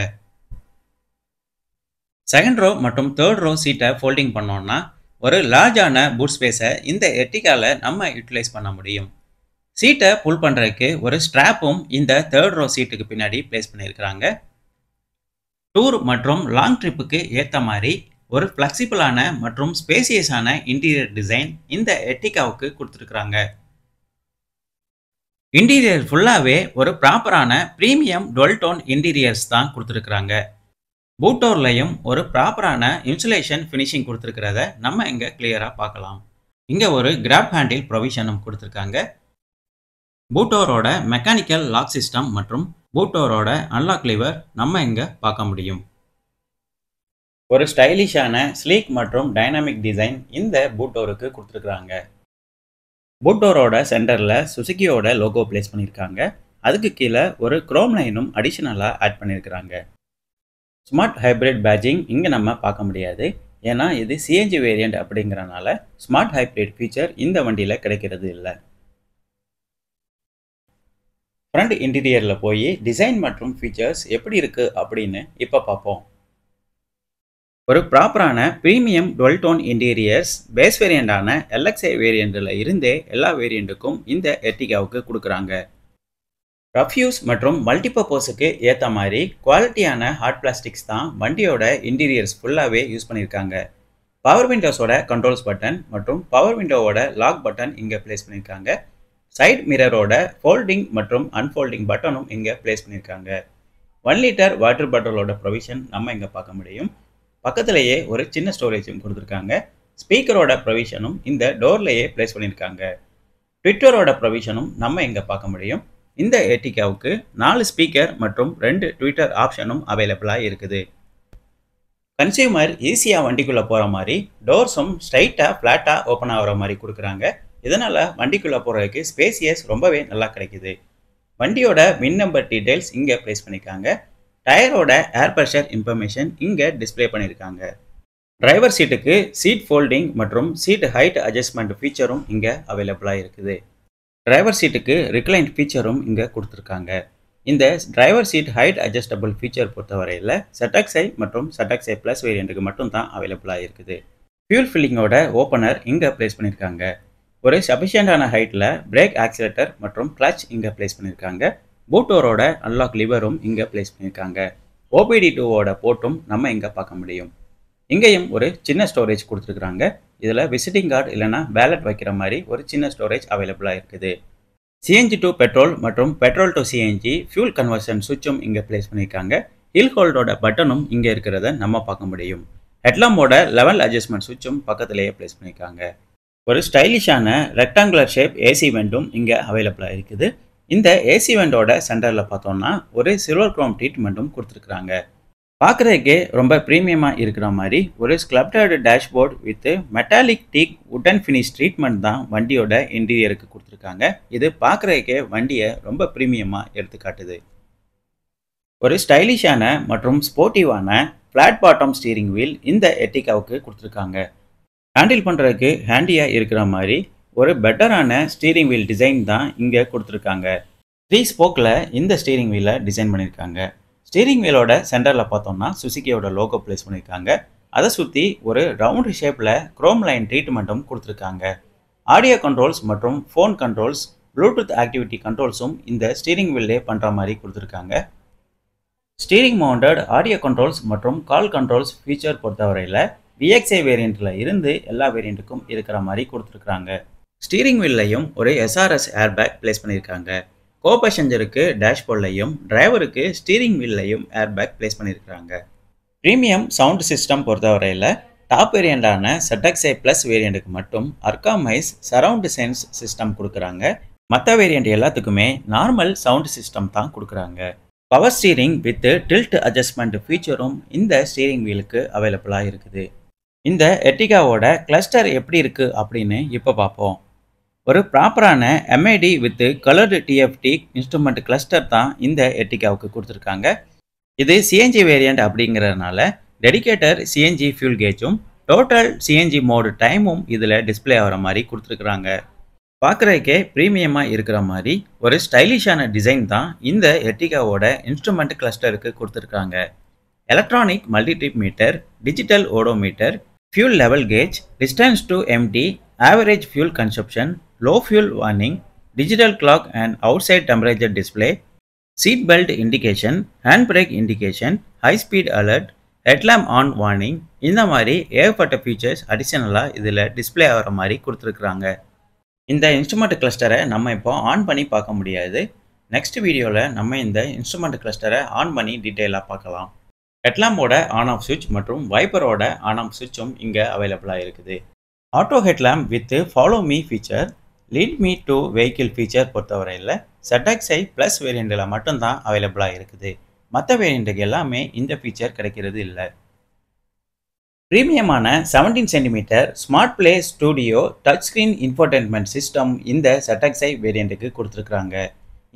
செகண்ட் ரோ மற்றும் தேர்ட் ரோ சீட்டை ஃபோல்டிங் பண்ணோம்னா ஒரு லார்ஜான பூட் ஸ்பேஸை இந்த எர்டிகாவில் நம்ம யூட்டிலைஸ் பண்ண முடியும். சீட்டை புல் பண்ணுறதுக்கு ஒரு ஸ்ட்ராப்பும் இந்த தேர்ட் ரோ சீட்டுக்கு பின்னாடி பிளேஸ் பண்ணியிருக்கிறாங்க. டூர் மற்றும் லாங் ட்ரிப்புக்கு ஏற்ற மாதிரி ஒரு ஃப்ளெக்சிபிளான மற்றும் ஸ்பேசியஸான இன்டீரியர் டிசைன் இந்த எர்டிகாவுக்கு கொடுத்துருக்குறாங்க. இன்டீரியர் ஃபுல்லாகவே ஒரு ப்ராப்பரான ப்ரீமியம் டுவெல் டோன் இன்டீரியர்ஸ் தான் கொடுத்துருக்குறாங்க. பூட்டோர்லையும் ஒரு ப்ராப்பரான இன்சுலேஷன் ஃபினிஷிங் கொடுத்துருக்கிறத நம்ம இங்கே கிளியராக பார்க்கலாம். இங்கே ஒரு கிராப் ஹேண்டில் ப்ரொவிஷனும் கொடுத்துருக்காங்க. பூட்டோரோட மெக்கானிக்கல் லாக் சிஸ்டம் மற்றும் பூட்டோரோட அன்லாக் லிவர் நம்ம இங்கே பார்க்க முடியும். ஒரு ஸ்டைலிஷான ஸ்லீக் மற்றும் டைனாமிக் டிசைன் இந்த பூட்டோருக்கு கொடுத்துருக்குறாங்க. பூட்டோரோட சென்டரில் சுசுகியோட லோகோ பிளேஸ் பண்ணியிருக்காங்க. அதுக்கு கீழே ஒரு குரோம் லைனும் அடிஷ்னலாக ஆட் பண்ணியிருக்கிறாங்க. ஸ்மார்ட் ஹைப்ரிட் பேட்ஜிங் இங்கே நம்ம பார்க்க முடியாது, ஏன்னா இது சிஎன்ஜி வேரியண்ட் அப்படிங்கிறனால ஸ்மார்ட் ஹைப்ரிட் ஃபீச்சர் இந்த வண்டியில் கிடைக்கிறது இல்லை. ஃப்ரண்ட் இன்டீரியரில் போய் டிசைன் மற்றும் ஃபீச்சர்ஸ் எப்படி இருக்குது அப்படின்னு இப்போ பார்ப்போம். ஒரு ப்ராப்பரான premium dual tone interiors base வேரியண்டான எல்எக்ஸ்ஐ வேரியண்டில் இருந்தே எல்லா வேரியண்ட்டுக்கும் இந்த எர்டிகாவுக்கு கொடுக்குறாங்க. ரஃப்யூஸ் மற்றும் மல்டிபர்பஸுக்கு ஏற்ற மாதிரி குவாலிட்டியான ஹார்ட் பிளாஸ்டிக்ஸ் தான் வண்டியோட இன்டீரியர்ஸ் ஃபுல்லாகவே யூஸ் பண்ணியிருக்காங்க. பவர் விண்டோஸோட கண்ட்ரோல்ஸ் பட்டன் மற்றும் பவர் விண்டோவோட லாக் பட்டன் இங்கே பிளேஸ் பண்ணியிருக்காங்க. சைட் மிரரோட ஃபோல்டிங் மற்றும் அன்ஃபோல்டிங் பட்டனும் இங்கே பிளேஸ் பண்ணியிருக்காங்க. 1 லிட்டர் வாட்டர் பாட்டிலோட ப்ரொவிஷன் நம்ம இங்கே பார்க்க முடியும். பக்கத்திலேயே ஒரு சின்ன ஸ்டோரேஜும் கொடுத்துருக்காங்க. ஸ்பீக்கரோட ப்ரொவிஷனும் இந்த டோர்லேயே பிளேஸ் பண்ணியிருக்காங்க. ட்விட்டரோட ப்ரொவிஷனும் நம்ம இங்கே பார்க்க முடியும். இந்த எர்டிகாவுக்கு 4 ஸ்பீக்கர் மற்றும் 2 ட்விட்டர் ஆப்ஷனும் அவைலபிளாக இருக்குது. கன்சியூமர் ஈஸியாக வண்டிக்குள்ளே போகிற மாதிரி டோர்ஸும் ஸ்ட்ரைட்டாக ஃப்ளாட்டாக ஓப்பன் ஆகிற மாதிரி கொடுக்குறாங்க. இதனால் வண்டிக்குள்ளே போகிறதுக்கு ஸ்பேசியஸ் ரொம்பவே நல்லா கிடைக்குது. வண்டியோட வின் நம்பர் டீட்டெயில்ஸ் இங்கே பிளேஸ் பண்ணியிருக்காங்க. டயரோட ஏர் ப்ரெஷர் இன்ஃபர்மேஷன் இங்கே டிஸ்பிளே பண்ணியிருக்காங்க. டிரைவர் சீட்டுக்கு சீட் ஃபோல்டிங் மற்றும் சீட் ஹைட் அட்ஜஸ்ட்மெண்ட் ஃபீச்சரும் இங்கே அவைலபிளாக இருக்குது. டிரைவர் சீட்டுக்கு ரிக்ளைன் ஃபீச்சரும் இங்கே கொடுத்துருக்காங்க. இந்த driver seat height adjustable feature பொறுத்தவரையில் ZXi மற்றும் ZXi ப்ளஸ் வேரியண்ட்டுக்கு மட்டும் தான் அவைலபிளாக இருக்குது. ஃபியூல் ஃபில்லிங்கோட ஓப்பனர் இங்கே பிளேஸ் பண்ணியிருக்காங்க. ஒரு சஃபிஷியண்டான ஹைட்டில் பிரேக் ஆக்சிலேட்டர் மற்றும் கிளச் இங்கே பிளேஸ் பண்ணியிருக்காங்க. பூட்டோரோட அன்லாக் லிவரும் இங்கே பிளேஸ் பண்ணியிருக்காங்க. OBD2ஓட போர்ட்டும் நம்ம இங்கே பார்க்க முடியும். இங்கேயும் ஒரு சின்ன ஸ்டோரேஜ் கொடுத்துருக்குறாங்க. இதில் விசிட்டிங் கார்டு இல்லைனா பேலட் வைக்கிற மாதிரி ஒரு சின்ன ஸ்டோரேஜ் அவைலபிளாக இருக்குது. சிஎன்ஜி டு பெட்ரோல் மற்றும் petrol to CNG fuel conversion சுவிட்சும் இங்கே பிளேஸ் பண்ணியிருக்காங்க. ஹில் ஹோல்டோட பட்டனும் இங்கே இருக்கிறத நம்ம பார்க்க முடியும். ஹெட்லாம்போட லெவல் அட்ஜஸ்ட்மெண்ட் சுவிட்சும் பக்கத்திலேயே பிளேஸ் பண்ணியிருக்காங்க. ஒரு ஸ்டைலிஷான ரெக்டாங்குலர் ஷேப் ஏசி வெண்டும் இங்கே அவைலபிளாக இருக்குது. இந்த ஏசி வெண்டோட சென்டரில் பார்த்தோம்னா ஒரு சில்வர் குரோம் ட்ரீட்மெண்ட்டும் கொடுத்துருக்குறாங்க. பார்க்குறதுக்கே ரொம்ப ப்ரீமியமாக இருக்கிற மாதிரி ஒரு sculpted dashboard with metallic teak wooden finish treatment தான் வண்டியோட இன்டீரியருக்கு கொடுத்துருக்காங்க. இது பார்க்குறதுக்கே வண்டியை ரொம்ப ப்ரீமியமாக எடுத்துக்காட்டுது. ஒரு ஸ்டைலிஷான மற்றும் ஸ்போர்ட்டிவான ஃப்ளாட் பாட்டம் ஸ்டீரிங் வீல் இந்த எர்டிகாவுக்கு கொடுத்துருக்காங்க. ஹேண்டில் பண்ணுறதுக்கு ஹேண்டியாக இருக்கிற மாதிரி ஒரு பெட்டரான ஸ்டீரிங் வீல் டிசைன் தான் இங்கே கொடுத்துருக்காங்க. 3 ஸ்போக்கில் இந்த ஸ்டீரிங் வீலை டிசைன் பண்ணியிருக்காங்க. ஸ்டீரிங் வீலோட சென்டரில் பார்த்தோம்னா சுசுகியோட லோகோ பிளேஸ் பண்ணியிருக்காங்க. அதை சுற்றி ஒரு ரவுண்ட் ஷேப்பில் குரோம் லைன் ட்ரீட்மெண்ட்டும் கொடுத்துருக்காங்க. ஆடியோ கண்ட்ரோல்ஸ் மற்றும் ஃபோன் கண்ட்ரோல்ஸ், ப்ளூடூத் ஆக்டிவிட்டி கண்ட்ரோல்ஸும் இந்த ஸ்டீரிங் வீல்லே பண்ணுற மாதிரி கொடுத்துருக்காங்க. ஸ்டீரிங் மவுண்டட் ஆடியோ கண்ட்ரோல்ஸ் மற்றும் கால் கண்ட்ரோல்ஸ் ஃபீச்சர் பொறுத்தவரையில் VXi வேரியண்ட்டில் இருந்து எல்லா வேரியண்ட்டுக்கும் இருக்கிற மாதிரி கொடுத்துருக்குறாங்க. ஸ்டீரிங் வீல்லையும் ஒரு SRS ஏர்பேக் பிளேஸ் பண்ணியிருக்காங்க. கோ பேசஞ்சருக்கு டேஷ்போர்ட்லையும் டிரைவருக்கு ஸ்டீரிங் வீல்லையும் ஏர்பேக் பிளேஸ் பண்ணியிருக்காங்க. ப்ரீமியம் சவுண்ட் சிஸ்டம் பொறுத்தவரையில் டாப் வேரியண்டான ZXi ப்ளஸ் வேரியண்ட்டுக்கு மட்டும் அர்காமைஸ் சரவுண்ட் சென்ஸ் சிஸ்டம் கொடுக்குறாங்க. மற்ற வேரியண்ட் எல்லாத்துக்குமே நார்மல் சவுண்ட் சிஸ்டம் தான் கொடுக்குறாங்க. Power steering with tilt adjustment ஃபீச்சரும் இந்த ஸ்டீரிங் வீலுக்கு அவைலபிளாக இருக்குது. இந்த எர்டிகாவோட கிளஸ்டர் எப்படி இருக்குது அப்படின்னு இப்போ பார்ப்போம். ஒரு ப்ராப்பரான MID with coloured TFT instrument cluster தான் இந்த எர்டிகாவுக்கு கொடுத்துருக்காங்க. இது CNG வேரியண்ட் அப்படிங்கிறதுனால டெடிகேட்டர் CNG ஃபியூல் கேஜும் டோட்டல் CNG மோடு டைமும் இதில் டிஸ்பிளே ஆகிற மாதிரி கொடுத்துருக்குறாங்க. பார்க்குறதுக்கே ப்ரீமியமாக இருக்கிற மாதிரி ஒரு ஸ்டைலிஷான டிசைன் தான் இந்த எர்டிகாவோட இன்ஸ்ட்ருமெண்ட் கிளஸ்டருக்கு கொடுத்துருக்காங்க. Electronic multitrip meter, digital odometer, fuel level gauge, distance to empty, average fuel consumption, low fuel warning, digital clock and outside temperature display, seat belt indication, hand brake indication, high speed alert, headlamp on warning, இந்த மாதிரி ஏகப்பட்ட ஃபீச்சர்ஸ் அடிஷனலாக இதில் டிஸ்பிளே ஆகிற மாதிரி கொடுத்துருக்குறாங்க. இந்த இன்ஸ்ட்ருமெண்ட் கிளஸ்டரை நம்ம இப்போ ஆன் பண்ணி பார்க்க முடியாது. நெக்ஸ்ட் வீடியோவில் நம்ம இந்த இன்ஸ்ட்ருமெண்ட் கிளஸ்டரை ஆன் பண்ணி டீட்டெயிலாக பார்க்கலாம். ஹெட்லாம்போட ஆன் ஆஃப் சுவிட்ச் மற்றும் வைப்பரோட ஆன் ஆஃப் சுவிட்சும் இங்கே அவைலபிளாக இருக்குது. Auto headlamp with follow me feature, lead me to vehicle feature பொறுத்தவரையில் ZXi ப்ளஸ் வேரியண்டில் மட்டும்தான் அவைலபிளாக இருக்குது. மற்ற வேரியண்ட்டுக்கு எல்லாமே இந்த ஃபீச்சர் கிடைக்கிறது இல்லை. ப்ரீமியமான 17 centimetre smart play studio touch screen infotainment system இந்த ZXi வேரியண்ட்டுக்கு கொடுத்துருக்குறாங்க.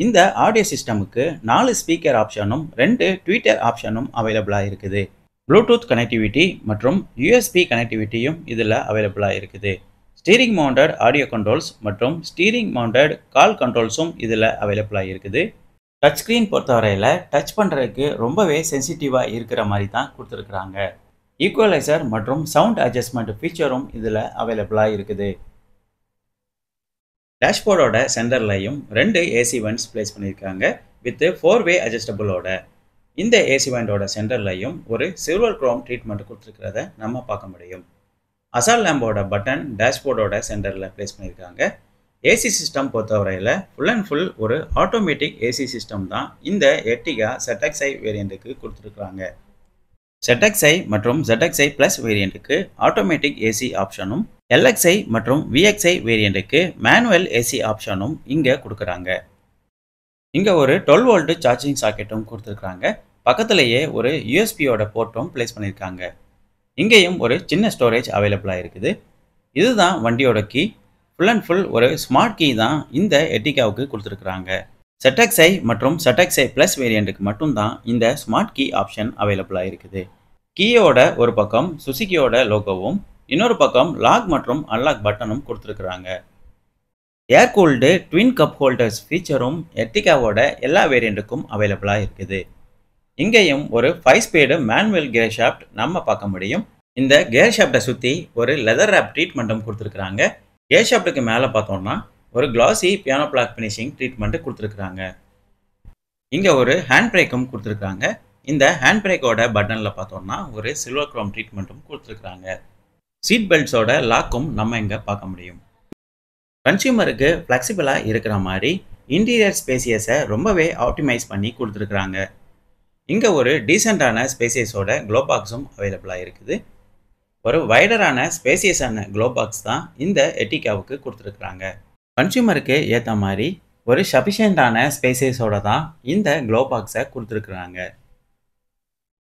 இந்த ஆடியோ சிஸ்டமுக்கு 4 ஸ்பீக்கர் ஆப்ஷனும் 2 ட்வீட்டர் ஆப்ஷனும் அவைலபிளாக இருக்குது. ப்ளூடூத் கனெக்டிவிட்டி மற்றும் USB கனெக்டிவிட்டியும் இதில் அவைலபிளாக இருக்குது. ஸ்டீரிங் மவுண்டட் ஆடியோ கண்ட்ரோல்ஸ் மற்றும் ஸ்டீரிங் மவுண்டட் கால் கண்ட்ரோல்ஸும் இதில் அவைலபிளாக இருக்குது. டச் ஸ்க்ரீன் பொறுத்தவரையில் டச் பண்ணுறதுக்கு ரொம்பவே சென்சிட்டிவாக இருக்கிற மாதிரி தான் கொடுத்துருக்குறாங்க. ஈக்குவலைசர் மற்றும் சவுண்ட் அட்ஜஸ்ட்மெண்ட் ஃபீச்சரும் இதில் அவைலபிளாக இருக்குது. டேஷ்போர்டோட சென்டர்லையும் 2 AC வென்ட்ஸ் பிளேஸ் பண்ணியிருக்காங்க வித் 4-வே அட்ஜஸ்டபிளோட. இந்த AC வெண்டோட சென்டர்லையும் ஒரு சில்வர் குரோம் ட்ரீட்மெண்ட் கொடுத்துருக்கிறத நம்ம பார்க்க முடியும். அசால் லேம்போட பட்டன் டேஷ்போர்டோட சென்டரில் பிளேஸ் பண்ணியிருக்காங்க. AC சிஸ்டம் பொறுத்தவரையில் ஃபுல் அண்ட் ஃபுல் ஒரு ஆட்டோமேட்டிக் AC சிஸ்டம் தான் இந்த எர்டிகா ZXi வேரியண்ட்டுக்கு கொடுத்துருக்குறாங்க. ZXi மற்றும் ZXi ப்ளஸ் வேரியண்ட்டுக்கு ஆட்டோமேட்டிக் AC ஆப்ஷனும், LXi மற்றும் VXi வேரியண்ட்டுக்கு மேனுவல் AC ஆப்ஷனும் இங்கே கொடுக்குறாங்க. இங்கே ஒரு 12 வோல்ட் சார்ஜிங் சாக்கெட்டும் கொடுத்துருக்குறாங்க. பக்கத்துலேயே ஒரு USBயோட போர்ட்டும் பிளேஸ் பண்ணியிருக்காங்க. இங்கேயும் ஒரு சின்ன ஸ்டோரேஜ் அவைலபிளாக இருக்குது. இதுதான் வண்டியோட கீ. ஃபுல் அண்ட் ஃபுல் ஒரு ஸ்மார்ட் கீ தான் இந்த எர்டிகாவுக்கு கொடுத்துருக்குறாங்க. ZXi மற்றும் ZXi ப்ளஸ் வேரியண்ட்டுக்கு மட்டும்தான் இந்த ஸ்மார்ட் கீ ஆப்ஷன் அவைலபிளாக இருக்குது. கீயோட ஒரு பக்கம் சுசுகியோட லோகோவும் இன்னொரு பக்கம் லாக் மற்றும் அன்லாக் பட்டனும் கொடுத்துருக்குறாங்க. Air cooled twin cup holders ஃபீச்சரும் எர்டிகாவோட எல்லா வேரியண்ட்டுக்கும் அவைலபிளாக இருக்குது. இங்கேயும் ஒரு 5 ஸ்பீடு மேனுவல் கியர் ஷாஃப்ட் நம்ம பார்க்க முடியும். இந்த கியர் ஷாஃப்டை சுற்றி ஒரு லெதர் ரேப் ட்ரீட்மெண்ட்டும் கொடுத்துருக்குறாங்க. கியர் ஷாஃப்ட்டுக்கு மேலே பார்த்தோம்னா ஒரு கிளாசி பியானோ பிளாக் ஃபினிஷிங் ட்ரீட்மெண்ட் கொடுத்துருக்குறாங்க. இங்கே ஒரு ஹேண்ட் பிரேக்கும் கொடுத்துருக்குறாங்க. இந்த ஹேண்ட் பிரேக்கோட பட்டனில் பார்த்தோம்னா ஒரு சில்வர் குரோம் ட்ரீட்மெண்ட்டும் கொடுத்துருக்குறாங்க. சீட் பெல்ட்ஸோட லாக்கும் நம்ம இங்கே பார்க்க முடியும். கன்சியூமருக்கு ஃப்ளெக்சிபிளாக இருக்கிற மாதிரி இன்டீரியர் ஸ்பேசியஸை ரொம்பவே ஆப்டிமைஸ் பண்ணி கொடுத்துருக்குறாங்க. இங்கே ஒரு டீசெண்டான ஸ்பேசியஸோட க்ளோ பாக்ஸும் அவைலபிளாக இருக்குது. ஒரு வைடரான ஸ்பேசியஸான க்ளோ பாக்ஸ் தான் இந்த எர்டிகாவுக்கு கொடுத்துருக்குறாங்க. கன்சியூமருக்கு ஏற்ற மாதிரி ஒரு சஃபிஷியண்டான ஸ்பேசியஸோட தான் இந்த க்ளோ பாக்ஸை கொடுத்துருக்குறாங்க.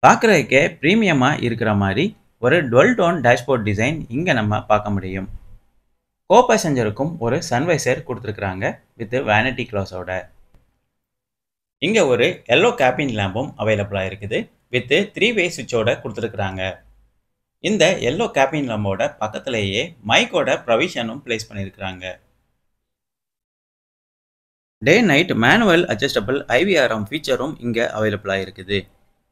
பார்க்குறதுக்கே ப்ரீமியமாக இருக்கிற மாதிரி ஒரு டுவெல் டோன் டேஷ்போர்ட் டிசைன் இங்கே நம்ம பார்க்க முடியும். கோ பேசஞ்சருக்கும் ஒரு சன்வைசர் கொடுத்துருக்குறாங்க வித் வேனிட்டி க்ளோஸோட. இங்கே ஒரு எல்லோ கேபின் லேம்பும் அவைலபிளாக இருக்குது வித் 3-வே சுவிட்சோட கொடுத்துருக்குறாங்க. இந்த எல்லோ கேபின் லேம்போட பக்கத்துலேயே மைக்கோட ப்ரொவிஷனும் பிளேஸ் பண்ணியிருக்கிறாங்க. Day night manual adjustable IVRM ஃபீச்சரும் இங்கே அவைலபிளாக இருக்குது.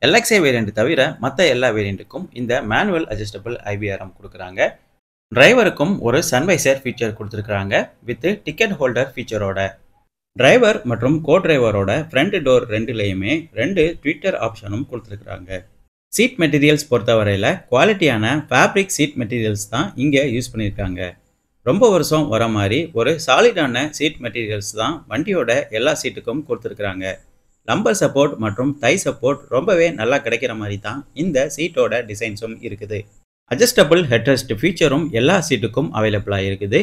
LXi வேரியண்ட் தவிர மற்ற எல்லா வேரியண்ட்டுக்கும் இந்த மேனுவல் அட்ஜஸ்டபிள் IVRM கொடுக்குறாங்க. டிரைவருக்கும் ஒரு சன்வைசர் ஃபீச்சர் கொடுத்துருக்குறாங்க வித் டிக்கெட் ஹோல்டர் ஃபீச்சரோட. டிரைவர் மற்றும் கோ டிரைவரோட ஃப்ரண்ட் டோர் ரெண்டுலேயுமே 2 ட்விட்டர் ஆப்ஷனும் கொடுத்துருக்குறாங்க. சீட் மெட்டீரியல்ஸ் பொறுத்தவரையில் குவாலிட்டியான ஃபேப்ரிக் சீட் மெட்டீரியல்ஸ் தான் இங்கே யூஸ் பண்ணியிருக்காங்க. ரொம்ப வருஷம் வர மாதிரி ஒரு சாலிடான சீட் மெட்டீரியல்ஸ் தான் வண்டியோட எல்லா சீட்டுக்கும் கொடுத்துருக்குறாங்க. லம்பர் சப்போர்ட் மற்றும் தை சப்போர்ட் ரொம்பவே நல்லா கிடைக்கிற மாதிரி தான் இந்த சீட்டோட டிசைன்ஸும் இருக்குது. அட்ஜஸ்டபிள் ஹெட்ரெஸ்ட் ஃபீச்சரும் எல்லா சீட்டுக்கும் அவைலபிளாக இருக்குது.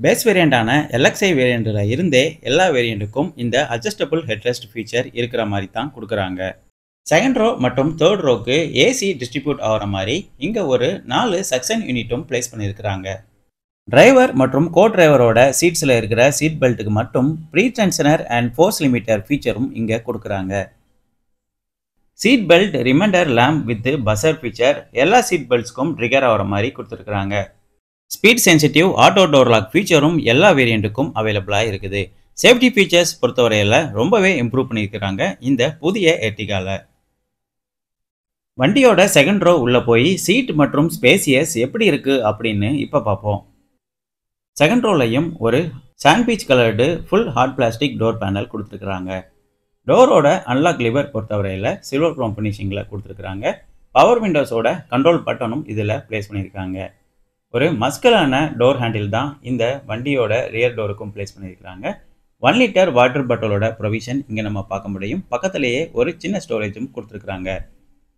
பேஸ் வேரியண்டான LXi வேரியண்டில் இருந்தே எல்லா வேரியண்ட்டுக்கும் இந்த அட்ஜஸ்டபிள் ஹெட்ரெஸ்ட் ஃபீச்சர் இருக்கிற மாதிரி தான் கொடுக்குறாங்க. செகண்ட் ரோ மற்றும் தேர்ட் ரோக்கு ஏசி டிஸ்ட்ரிபியூட் ஆகிற மாதிரி இங்கே ஒரு 4 சக்ஷன் யூனிட்டும் பிளேஸ் பண்ணியிருக்கிறாங்க. டிரைவர் மற்றும் கோ டிரைவரோட சீட்ஸில் இருக்கிற சீட் பெல்ட்டுக்கு மட்டும் pretensioner and force limiter ஃபீச்சரும் இங்கே கொடுக்குறாங்க. Seat belt reminder lamp with buzzer feature எல்லா சீட் பெல்ட்ஸ்க்கும் ட்ரிகர் ஆகிற மாதிரி கொடுத்துருக்குறாங்க. Speed sensitive auto door lock ஃபீச்சரும் எல்லா வேரியண்ட்டுக்கும் அவைலபிளாக இருக்குது. சேஃப்டி ஃபீச்சர்ஸ் பொறுத்தவரையில் ரொம்பவே இம்ப்ரூவ் பண்ணியிருக்கிறாங்க இந்த புதிய எர்டிகாவில். வண்டியோட செகண்ட் ரோ உள்ளே போய் சீட் மற்றும் ஸ்பேசியஸ் எப்படி இருக்குது அப்படின்னு இப்போ பார்ப்போம். செகண்ட் ரோலையும் ஒரு sand beach coloured full hard plastic door panel கொடுத்துருக்குறாங்க. டோரோட அன்லாக் லிவர் பொறுத்தவரையில் சில்வர் க்ரோம் ஃபினிஷிங்கில் கொடுத்துருக்குறாங்க. பவர் விண்டோஸோட கண்ட்ரோல் பட்டனும் இதில் ப்ளேஸ் பண்ணியிருக்காங்க. ஒரு மஸ்கலான டோர் ஹேண்டில் தான் இந்த வண்டியோட ரியர் டோருக்கும் ப்ளேஸ் பண்ணியிருக்கிறாங்க. 1 லிட்டர் வாட்டர் பாட்டிலோட ப்ரொவிஷன் இங்கே நம்ம பார்க்க முடியும். பக்கத்துலேயே ஒரு சின்ன ஸ்டோரேஜும் கொடுத்துருக்குறாங்க.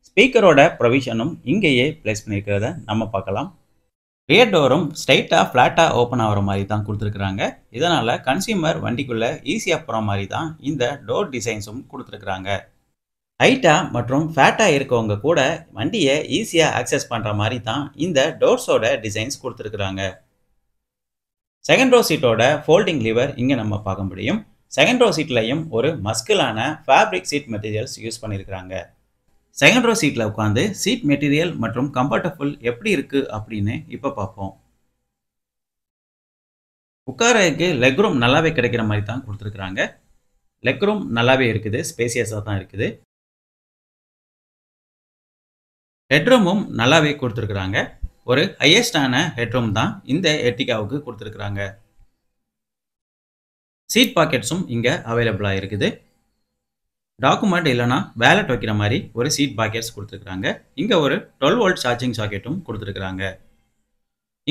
ஸ்பீக்கரோட ப்ரொவிஷனும் இங்கேயே ப்ளேஸ் பண்ணியிருக்கிறத நம்ம பார்க்கலாம். ரியர் டோரும் ஸ்ட்ரைட்டாக ஃப்ளாட்டாக ஓப்பன் ஆகிற மாதிரி தான் கொடுத்துருக்குறாங்க. இதனால் கன்சியூமர் வண்டிக்குள்ளே ஈஸியாக போகிற மாதிரி தான் இந்த டோர் டிசைன்ஸும் கொடுத்துருக்குறாங்க. ஹைட்டாக மற்றும் ஃபேட்டாக இருக்கவங்க கூட வண்டியை ஈஸியாக ஆக்சஸ் பண்ணுற மாதிரி தான் இந்த டோர்ஸோட டிசைன்ஸ் கொடுத்துருக்குறாங்க. செகண்ட் ரோ சீட்டோட ஃபோல்டிங் லிவர் இங்கே நம்ம பார்க்க முடியும். செகண்ட் ரோ சீட்லையும் ஒரு மஸ்கிளான ஃபேப்ரிக் சீட் மெட்டீரியல்ஸ் யூஸ் பண்ணியிருக்கிறாங்க. செகண்ட் ரோ சீட்டில் உட்காந்து சீட் மெட்டீரியல் மற்றும் கம்ஃபர்டபுள் எப்படி இருக்குது அப்படின்னு இப்போ பார்ப்போம். உட்காரக்கு லெக் ரூம் நல்லாவே கிடைக்கிற மாதிரி தான் கொடுத்துருக்குறாங்க. லெக் ரூம் நல்லாவே இருக்குது, ஸ்பேசியஸாக தான் இருக்குது. ஹெட்ரூமும் நல்லாவே கொடுத்துருக்குறாங்க. ஒரு ஹையஸ்டான ஹெட்ரூம் தான் இந்த எர்டிகாவுக்கு கொடுத்துருக்குறாங்க. சீட் பாக்கெட்ஸும் இங்கே அவைலபிளாக இருக்குது. டாக்குமெண்ட் இல்லைனா வேலட் வைக்கிற மாதிரி ஒரு சீட் பாக்கெட்ஸ் கொடுத்துருக்குறாங்க. இங்கே ஒரு 12 வோல்ட் சார்ஜிங் சாக்கெட்டும் கொடுத்துருக்குறாங்க.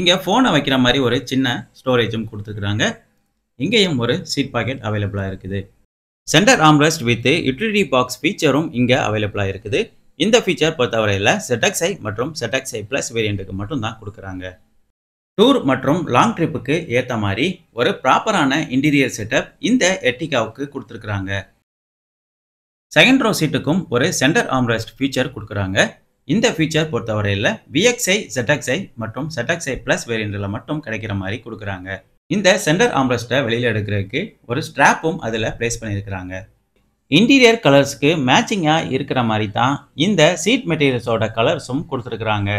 இங்கே ஃபோனை வைக்கிற மாதிரி ஒரு சின்ன ஸ்டோரேஜும் கொடுத்துருக்குறாங்க. இங்கேயும் ஒரு சீட் பாக்கெட் அவைலபிளாக இருக்குது. சென்டர் ஆர்ம்ரெஸ்ட் வித் யூட்டிலிட்டி பாக்ஸ் ஃபீச்சரும் இங்கே அவைலபிளாக இருக்குது. இந்த ஃபீச்சர் பொறுத்தவரையில் ZXi மற்றும் ZXi Plus வேரியண்ட்டுக்கு மட்டும்தான் கொடுக்குறாங்க. டூர் மற்றும் லாங் ட்ரிப்புக்கு ஏற்ற மாதிரி ஒரு ப்ராப்பரான இன்டீரியர் செட்டப் இந்த எர்டிகாவுக்கு கொடுத்துருக்குறாங்க. செகண்ட் ரோ சீட்டுக்கும் ஒரு சென்டர் ஆர்ம்ரெஸ்ட் ஃபீச்சர் கொடுக்குறாங்க. இந்த ஃபீச்சர் பொறுத்தவரையில் VXi, ZXi மற்றும் ZXi Plus வேரியண்ட்டில் மட்டும் கிடைக்கிற மாதிரி கொடுக்குறாங்க. இந்த சென்டர் ஆர்ம்ரெஸ்ட்டை வெளியில் எடுக்கிறதுக்கு ஒரு ஸ்ட்ராப்பும் அதில் ப்ளேஸ் பண்ணியிருக்கிறாங்க. இன்டீரியர் கலர்ஸ்க்கு மேட்சிங்காக இருக்கிற மாதிரி தான் இந்த சீட் மெட்டீரியல்ஸோட கலர்ஸும் கொடுத்துருக்குறாங்க.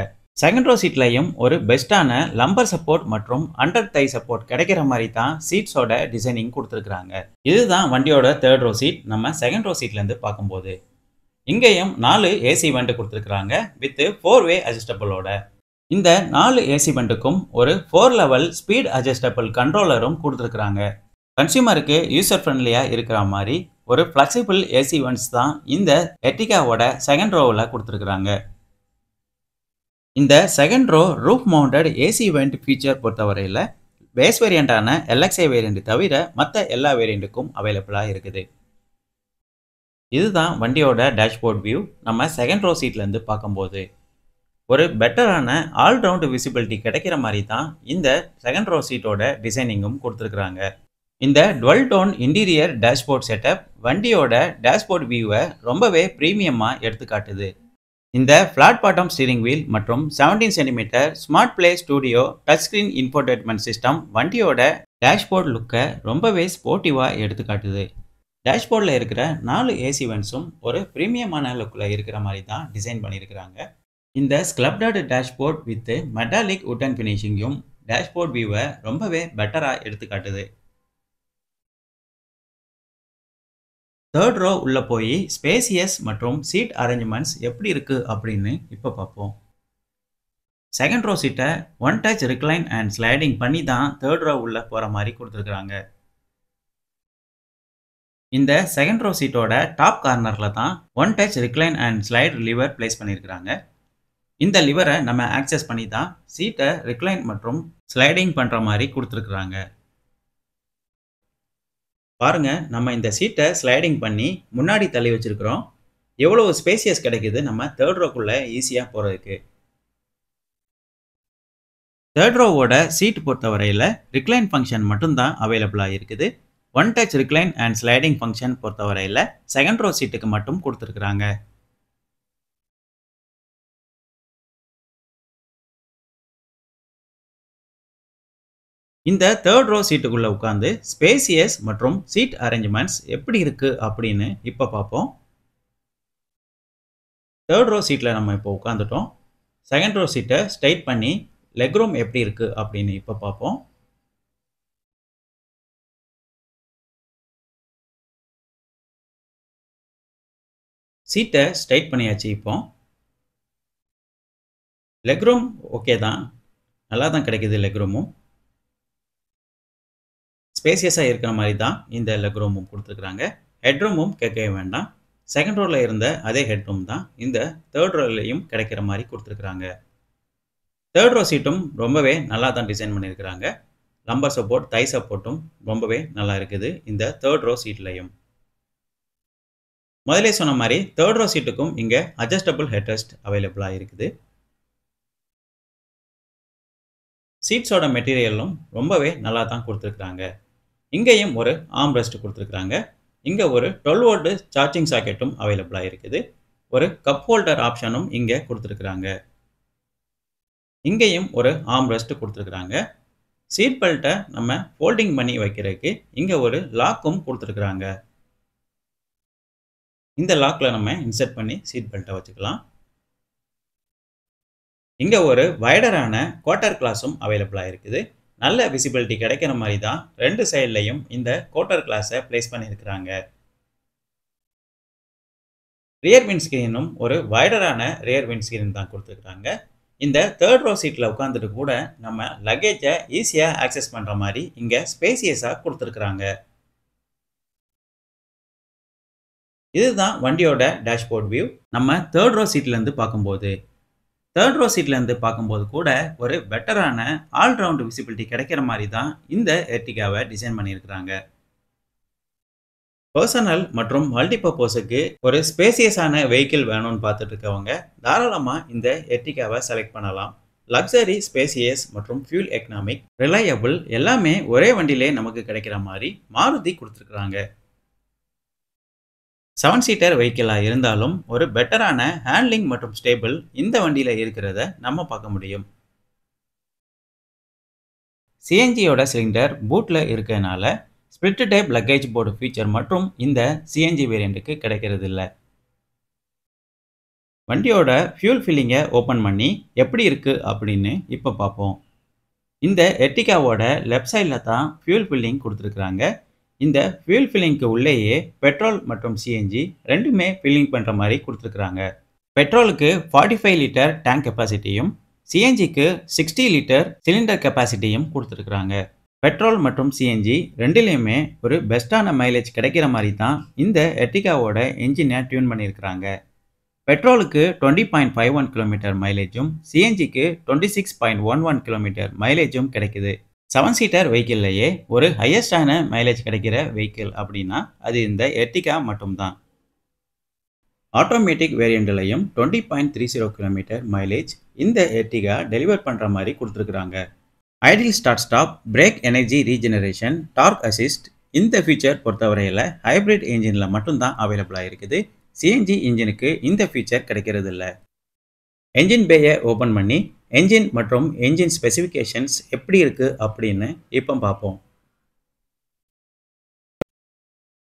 செகண்ட் ரோ சீட்லையும் ஒரு பெஸ்ட்டான லம்பர் சப்போர்ட் மற்றும் அண்டர் தை சப்போர்ட் கிடைக்கிற மாதிரி தான் சீட்ஸோட டிசைனிங் கொடுத்துருக்குறாங்க. இதுதான் வண்டியோட தேர்ட் ரோ சீட் நம்ம செகண்ட் ரோ சீட்லேருந்து பார்க்கும்போது. இங்கேயும் 4 ஏசி வெண்ட் கொடுத்துருக்குறாங்க வித் 4-வே அட்ஜஸ்டபிளோட. இந்த 4 ஏசி வெண்ட்டுக்கும் ஒரு 4 லெவல் ஸ்பீட் அட்ஜஸ்டபிள் கண்ட்ரோலரும் கொடுத்துருக்குறாங்க. கன்சியூமருக்கு யூசர் ஃப்ரெண்ட்லியாக இருக்கிற மாதிரி ஒரு ஃப்ளெக்சிபிள் ஏசி வெண்ட்ஸ் தான் இந்த எர்டிகாவோட செகண்ட் ரோவில் கொடுத்துருக்குறாங்க. இந்த second row roof mounted AC vent feature பொறுத்தவரையில் பேஸ் வேரியண்டான LXi வேரியண்ட் தவிர மற்ற எல்லா வேரியண்ட்டுக்கும் அவைலபிளாக இருக்குது. இதுதான் வண்டியோட டேஷ்போர்ட் வியூ நம்ம செகண்ட் ரோ சீட்லேருந்து பார்க்கும்போது. ஒரு பெட்டரான ஆல்ரவுண்ட் விசிபிலிட்டி கிடைக்கிற மாதிரி தான் இந்த செகண்ட் ரோ சீட்டோட டிசைனிங்கும் கொடுத்துருக்குறாங்க. இந்த dual tone interior dashboard setup வண்டியோட டேஷ்போர்ட் வியூவை ரொம்பவே ப்ரீமியமாக எடுத்து காட்டுது. இந்த ஃப்ளாட் பாட்டம் ஸ்டீரிங் வீல் மற்றும் 17 centimetre smart play studio touch screen infotainment system வண்டியோட டேஷ்போர்ட் லுக்கை ரொம்பவே ஸ்போர்ட்டிவாக எடுத்து காட்டுது. டேஷ்போர்டில் இருக்கிற 4 ஏசி வெண்ட்ஸும் ஒரு ப்ரீமியமான லுக்கில் இருக்கிற மாதிரி தான் டிசைன் பண்ணியிருக்கிறாங்க. இந்த sculpted dashboard with metallic wooden ஃபினிஷிங்கும் டேஷ்போர்ட் வியூவை ரொம்பவே பெட்டராக எடுத்து காட்டுது. தேர்ட் ரோ உள்ளே போய் ஸ்பேசியஸ் மற்றும் சீட் அரேஞ்ச்மெண்ட்ஸ் எப்படி இருக்குது அப்படின்னு இப்போ பார்ப்போம். செகண்ட் ரோ சீட்டை 1 டச் ரிக்ளைன் அண்ட் ஸ்லைடிங் பண்ணி தான் தேர்ட் ரோ உள்ளே போகிற மாதிரி கொடுத்துருக்குறாங்க. இந்த செகண்ட் ரோ சீட்டோட டாப் கார்னரில் தான் 1 touch recline and slide lever place பண்ணியிருக்கிறாங்க. இந்த லிவரை நம்ம ஆக்சஸ் பண்ணி தான் சீட்டை ரிக்ளைன் மற்றும் ஸ்லைடிங் பண்ணுற மாதிரி கொடுத்துருக்குறாங்க. பாருங்க, நம்ம இந்த சீட்டை ஸ்லைடிங் பண்ணி முன்னாடி தள்ளி வச்சிருக்கிறோம். எவ்வளவு ஸ்பேசியஸ் கிடைக்குது நம்ம தேர்ட் ரோக்குள்ள ஈஸியா போறதுக்கு. தேர்ட் ரோவோட சீட் பொறுத்தவரையில ரிக்ளைன் ஃபங்க்ஷன் மட்டும்தான் அவைலபிளா இருக்குது. One touch recline and sliding function பொறுத்தவரையில செகண்ட் ரோ சீட்டுக்கு மட்டும் கொடுத்துருக்காங்க. இந்த தேர்ட் ரோ சீட்டுக்குள்ள உட்கார்ந்து ஸ்பேசியஸ் மற்றும் சீட் அரேஞ்ச்மெண்ட்ஸ் எப்படி இருக்கு அப்படின்னு இப்ப பார்ப்போம். தேர்ட் ரோ சீட்ல நம்ம இப்போ உட்காந்துட்டோம். செகண்ட் ரோ சீட்டை ஸ்ட்ரைட் பண்ணி லெக் ரூம் எப்படி இருக்கு அப்படின்னு இப்ப பார்ப்போம். சீட்டை ஸ்ட்ரைட் பண்ணியாச்சு. இப்போ லெக் ரூம் ஓகே தான், நல்லா தான் கிடைக்குது. லெக் ரூமும் ஸ்பேசியஸாக இருக்கிற மாதிரி தான் இந்த லெக் ரூமும் கொடுத்துருக்குறாங்க. ஹெட் ரூமும் கேட்கவே வேண்டாம். செகண்ட் ரோவில் இருந்த அதே ஹெட் ரூம் தான் இந்த தேர்ட் ரோலையும் கிடைக்கிற மாதிரி கொடுத்துருக்குறாங்க. தேர்ட் ரோ சீட்டும் ரொம்பவே நல்லா தான் டிசைன் பண்ணியிருக்கிறாங்க. லம்பர் சப்போர்ட், தை சப்போர்ட்டும் ரொம்பவே நல்லா இருக்குது இந்த தேர்ட் ரோ சீட்லையும். முதலே சொன்ன மாதிரி தேர்ட் ரோ சீட்டுக்கும் இங்கே அட்ஜஸ்டபிள் ஹெட்ரெஸ்ட் அவைலபிளாக இருக்குது. சீட்ஸோட மெட்டீரியலும் ரொம்பவே நல்லா தான் கொடுத்துருக்குறாங்க. இங்கேயும் ஒரு ஆர்ம் ரெஸ்ட் கொடுத்துருக்குறாங்க. இங்கே ஒரு 12 வோல்ட் சார்ஜிங் சாக்கெட்டும் அவைலபிளாக இருக்குது. ஒரு கப் ஹோல்டர் ஆப்ஷனும் இங்கே கொடுத்துருக்குறாங்க. இங்கேயும் ஒரு ஆர்ம் ரெஸ்ட் கொடுத்துருக்குறாங்க. சீட் பெல்ட்டை நம்ம ஃபோல்டிங் பண்ணி வைக்கிறதுக்கு இங்கே ஒரு லாக்கும் கொடுத்துருக்குறாங்க. இந்த லாக்கில் நம்ம இன்சர்ட் பண்ணி சீட் பெல்ட்டை வச்சுக்கலாம். இங்கே ஒரு வைடரான குவார்ட்டர் கிளாஸும் அவைலபிளாக இருக்குது. நல்ல விசிபிலிட்டி கிடைக்கிற மாதிரி தான் ரெண்டு சைட்லையும் இந்த குவார்ட்டர் கிளாஸை பிளேஸ் பண்ணியிருக்கிறாங்க. ரியர் விண்ட் ஸ்கிரீனும் ஒரு வைடரான ரியர் விண்ட் ஸ்கிரீன் தான் கொடுத்துருக்குறாங்க. இந்த தேர்ட் ரோ சீட்டில் உட்காந்துட்டு கூட நம்ம லக்கேஜை ஈஸியாக ஆக்சஸ் பண்ணுற மாதிரி இங்கே ஸ்பேசியஸாக கொடுத்துருக்குறாங்க. இதுதான் வண்டியோட டேஷ்போர்ட் வியூ. நம்ம தேர்ட் ரோ சீட்லேருந்து பார்க்கும்போது தேர்ட் ரோ சீட்லேருந்து பார்க்கும்போது கூட ஒரு பெட்டரான ஆல்ரவுண்ட் விசிபிலிட்டி கிடைக்கிற மாதிரி தான் இந்த எர்டிகாவை டிசைன் பண்ணியிருக்கிறாங்க. பர்சனல் மற்றும் மல்டிபர்பஸுக்கு ஒரு ஸ்பேசியஸான வெஹிக்கிள் வேணும்னு பார்த்துட்டு இருக்கவங்க தாராளமாக இந்த எர்டிகாவை செலக்ட் பண்ணலாம். லக்ஸரி, ஸ்பேசியஸ் மற்றும் ஃபியூல் எக்கனாமிக், ரிலையபிள் எல்லாமே ஒரே வண்டியிலே நமக்கு கிடைக்கிற மாதிரி மாருதி கொடுத்துருக்குறாங்க. 7 சீட்டர் வெஹிக்கிளாக இருந்தாலும் ஒரு பெட்டரான ஹேண்ட்லிங் மற்றும் ஸ்டேபிள் இந்த வண்டியில் இருக்கிறத நம்ம பார்க்க முடியும். சிஎன்ஜியோட சிலிண்டர் பூட்டில் இருக்கிறதுனால split type luggage board feature மற்றும் இந்த சிஎன்ஜி வேரியண்ட்டுக்கு கிடைக்கிறது இல்லை. வண்டியோட ஃபியூல் ஃபில்லிங்கை ஓப்பன் பண்ணி எப்படி இருக்குது அப்படின்னு இப்போ பார்ப்போம். இந்த எர்டிகாவோட லெஃப்ட் சைடில் தான் ஃபியூல் ஃபில்லிங் கொடுத்துருக்குறாங்க. இந்த ஃபியூல் ஃபில்லிங்க்கு உள்ளேயே பெட்ரோல் மற்றும் சிஎன்ஜி ரெண்டுமே ஃபில்லிங் பண்ணுற மாதிரி கொடுத்துருக்குறாங்க. பெட்ரோலுக்கு 45 லிட்டர் டேங்க் கெப்பாசிட்டியும் சிஎன்ஜிக்கு 60 லிட்டர் சிலிண்டர் கெப்பாசிட்டியும் கொடுத்துருக்குறாங்க. பெட்ரோல் மற்றும் சிஎன்ஜி ரெண்டுலேயுமே ஒரு பெஸ்ட்டான மைலேஜ் கிடைக்கிற மாதிரி தான் இந்த எர்டிகாவோட என்ஜினை டியூன் பண்ணியிருக்கிறாங்க. பெட்ரோலுக்கு 20.51 கிலோமீட்டர் மைலேஜும் சிஎன்ஜிக்கு 26.11 கிலோமீட்டர் மைலேஜும் கிடைக்குது. 7 சீட்டர் வெஹிக்கிள்லையே ஒரு ஹையஸ்டான மைலேஜ் கிடைக்கிற வெஹிக்கிள் அப்படின்னா அது இந்த எர்டிகா மட்டும்தான். ஆட்டோமேட்டிக் வேரியண்ட்லையும் 20.30 கிலோமீட்டர் மைலேஜ் இந்த எர்டிகா டெலிவர் பண்ணுற மாதிரி கொடுத்துருக்குறாங்க. Idle start stop, brake energy regeneration, torque assist இந்த ஃபீச்சர் பொறுத்தவரையில் ஹைப்ரிட் இன்ஜினில் மட்டும்தான் அவைலபிளாக இருக்குது. சிஎன்ஜி இன்ஜினுக்கு இந்த ஃபீச்சர் கிடைக்கிறது இல்லை. என்ஜின் பேயை ஓப்பன் பண்ணி என்ஜின் மற்றும் என்ஜின் ஸ்பெசிஃபிகேஷன்ஸ் எப்படி இருக்குது அப்படின்னு இப்போ பார்ப்போம்.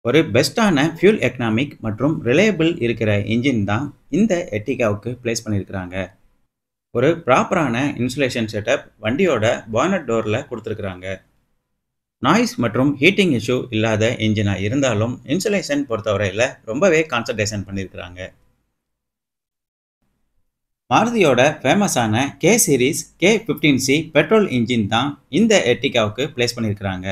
ஒரு பெஸ்ட்டான ஃபியூல் எக்கனாமிக் மற்றும் ரிலையபிள் இருக்கிற இன்ஜின் தான் இந்த எர்டிகாவுக்கு பிளேஸ் பண்ணியிருக்கிறாங்க. ஒரு ப்ராப்பரான இன்சுலேஷன் செட்டப் வண்டியோட பானட் டோரில் கொடுத்துருக்குறாங்க. நாய்ஸ் மற்றும் ஹீட்டிங் இஷ்யூ இல்லாத இன்ஜினாக இருந்தாலும் இன்சுலேஷன் பொறுத்தவரையில் ரொம்பவே கான்சன்ட்ரேஷன் பண்ணியிருக்கிறாங்க. மாருதியோட ஃபேமஸான K series K15C petrol engine தான் இந்த எர்டிகாவுக்கு பிளேஸ் பண்ணியிருக்கிறாங்க.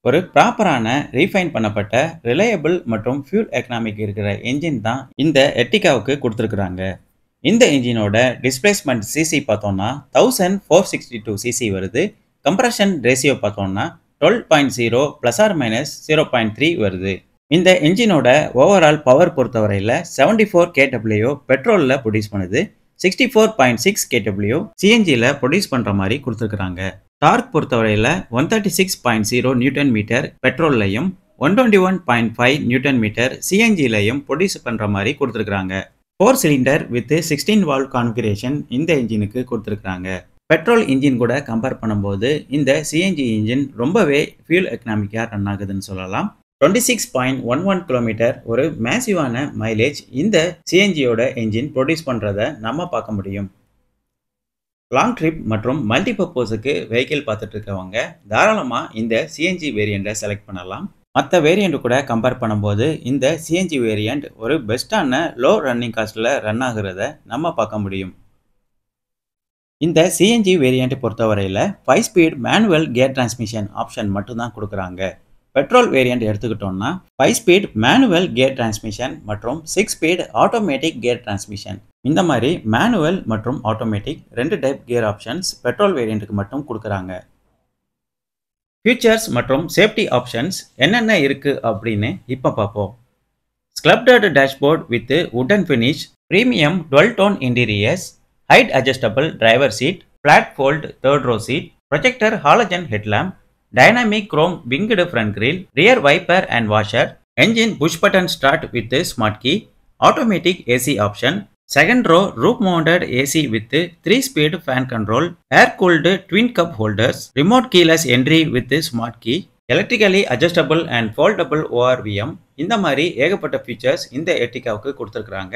ஒரு ப்ராப்பரான ரீஃபைன் பண்ணப்பட்ட ரிலையபிள் மற்றும் ஃபியூல் எக்கனாமிக் இருக்கிற என்ஜின் தான் இந்த எர்டிகாவுக்கு கொடுத்துருக்குறாங்க. இந்த இன்ஜினோட டிஸ்பிளேஸ்மெண்ட் சிசி பார்த்தோம்னா 1462 சிசி வருது. கம்ப்ரஷன் ரேஷியோ பார்த்தோம்னா 12.0 ப்ளஸ் ஆர் மைனஸ் 0.3 வருது. இந்த என்ஜினோட ஓவரால் பவர் பொறுத்தவரையில் 74 kW பெட்ரோலில் ப்ரொடியூஸ் பண்ணுது, 64.6 kW சிஎன்ஜியில் ப்ரொடியூஸ் பண்ணுற மாதிரி கொடுத்துருக்குறாங்க. டார்க் பொறுத்தவரையில் 136.0 நியூட்டன் மீட்டர் பெட்ரோல்லையும் 121.5 நியூட்டன் மீட்டர் சிஎன்ஜிலையும் ப்ரொடியூஸ் பண்ணுற மாதிரி கொடுத்துருக்குறாங்க. 4 சிலிண்டர் வித் 16 வால்வ் கான்ஃபிகரேஷன் இந்த என்ஜினுக்கு கொடுத்துருக்குறாங்க. பெட்ரோல் இன்ஜின் கூட கம்பேர் பண்ணும்போது இந்த சிஎன்ஜி இன்ஜின் ரொம்பவே ஃபியூல் எக்கனாமிக்காக ரன் ஆகுதுன்னு சொல்லலாம். 26.11 கிலோமீட்டர் ஒரு மேசிவான மைலேஜ் இந்த சிஎன்ஜியோட என்ஜின் ப்ரொடியூஸ் பண்ணுறதை நம்ம பார்க்க முடியும். லாங் ட்ரிப் மற்றும் மல்டிபர்பஸுக்கு வெஹிக்கிள் பார்த்துட்டு இருக்கவங்க தாராளமாக இந்த சிஎன்ஜி வேரியண்ட்டை செலக்ட் பண்ணலாம். மற்ற வேரியண்ட் கூட கம்பேர் பண்ணும்போது இந்த சிஎன்ஜி வேரியண்ட் ஒரு பெஸ்ட்டான லோ ரன்னிங் காஸ்ட்டில் ரன் ஆகுறத நம்ம பார்க்க முடியும். இந்த சிஎன்ஜி வேரியண்ட் பொறுத்தவரையில் 5 speed manual gear transmission option மட்டும்தான் கொடுக்குறாங்க. பெட்ரோல் வேரியண்ட் எடுத்துக்கிட்டோம்னா 5 ஸ்பீட் மேனுவல் கியர் டிரான்ஸ்மிஷன் மற்றும் 6 ஸ்பீட் ஆட்டோமேட்டிக் கியர் டிரான்ஸ்மிஷன். இந்த மாதிரி மேனுவல் மற்றும் ஆட்டோமேட்டிக் 2 டைப் கியர் ஆப்ஷன்ஸ் பெட்ரோல் வேரியண்ட்டுக்கு மட்டும் கொடுக்குறாங்க. ஃபீச்சர்ஸ் மற்றும் சேஃப்டி ஆப்ஷன்ஸ் என்னென்ன இருக்குது அப்படின்னு இப்போ பார்ப்போம். Sculpted dashboard with wooden finish, premium 12 tone interiors, height adjustable driver seat, flat fold third row seat, projector halogen headlamp, dynamic chrome winged front grille, rear wiper and washer, engine push button start with smart key, automatic AC option, second row roof mounted AC with 3 speed fan control, air cooled twin cup holders, remote keyless entry with smart key, electrically adjustable and foldable ORVM. இந்த மாதிரி ஏகப்பட்ட ஃபீச்சர்ஸ் இந்த எர்டிகாவுக்கு கொடுத்துருக்குறாங்க.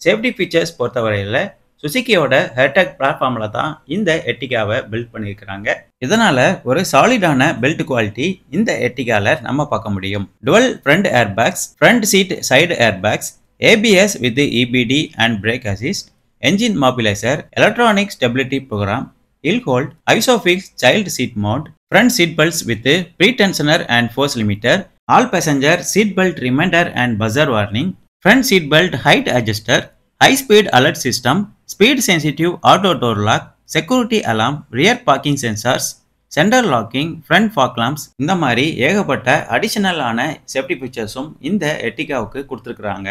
சேஃப்டி ஃபீச்சர்ஸ் பொறுத்தவரையில் சுசுகியோட ஹெர்டெக் பிளாட்ஃபார்மில் தான் இந்த எர்டிகாவை பில்ட் பண்ணியிருக்கிறாங்க. இதனால ஒரு சாலிடான பெல்ட் குவாலிட்டி இந்த எர்டிகாவில் நம்ம பார்க்க முடியும். Dual front airbags, front seat side airbags, ABS with EBD and brake assist, engine mobilizer, electronic stability program, hill hold, ISOFIX child seat mount, front seat belts with pre-tensioner and force limiter, all passenger seat belt reminder and buzzer warning, front seat belt height adjuster, high speed alert system, speed sensitive auto door lock, security alarm, rear parking sensors, centre locking, front fog lamps. இந்த மாதிரி ஏகப்பட்ட அடிஷனலான சேஃப்டி ஃபீச்சர்ஸும் இந்த எர்டிகாவுக்கு கொடுத்துருக்குறாங்க.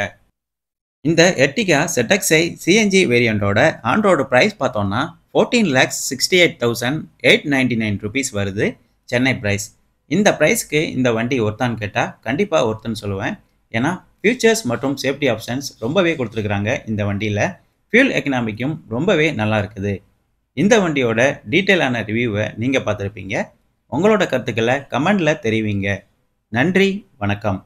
இந்த எர்டிகா ZXi சிஎன்ஜி வேரியண்டோட ஆன்ரோடு ப்ரைஸ் பார்த்தோம்னா 14,68,899 rupees வருது சென்னை ப்ரைஸ். இந்த ப்ரைஸ்க்கு இந்த வண்டி ஒர்த்தான்னு கேட்டால் கண்டிப்பாக ஒர்த்துன்னு சொல்லுவேன். ஏன்னா ஃபியூச்சர்ஸ் மற்றும் சேஃப்டி ஆப்ஷன்ஸ் ரொம்பவே கொடுத்துருக்குறாங்க. இந்த வண்டியில் ஃபியூல் எக்கனாமிக்கும் ரொம்பவே நல்லா இருக்குது. இந்த வண்டியோட டீட்டெயிலான ரிவ்யூவை நீங்கள் பார்த்துருப்பீங்க. உங்களோட கருத்துக்களை கமெண்டில் தெரிவிங்க. நன்றி, வணக்கம்.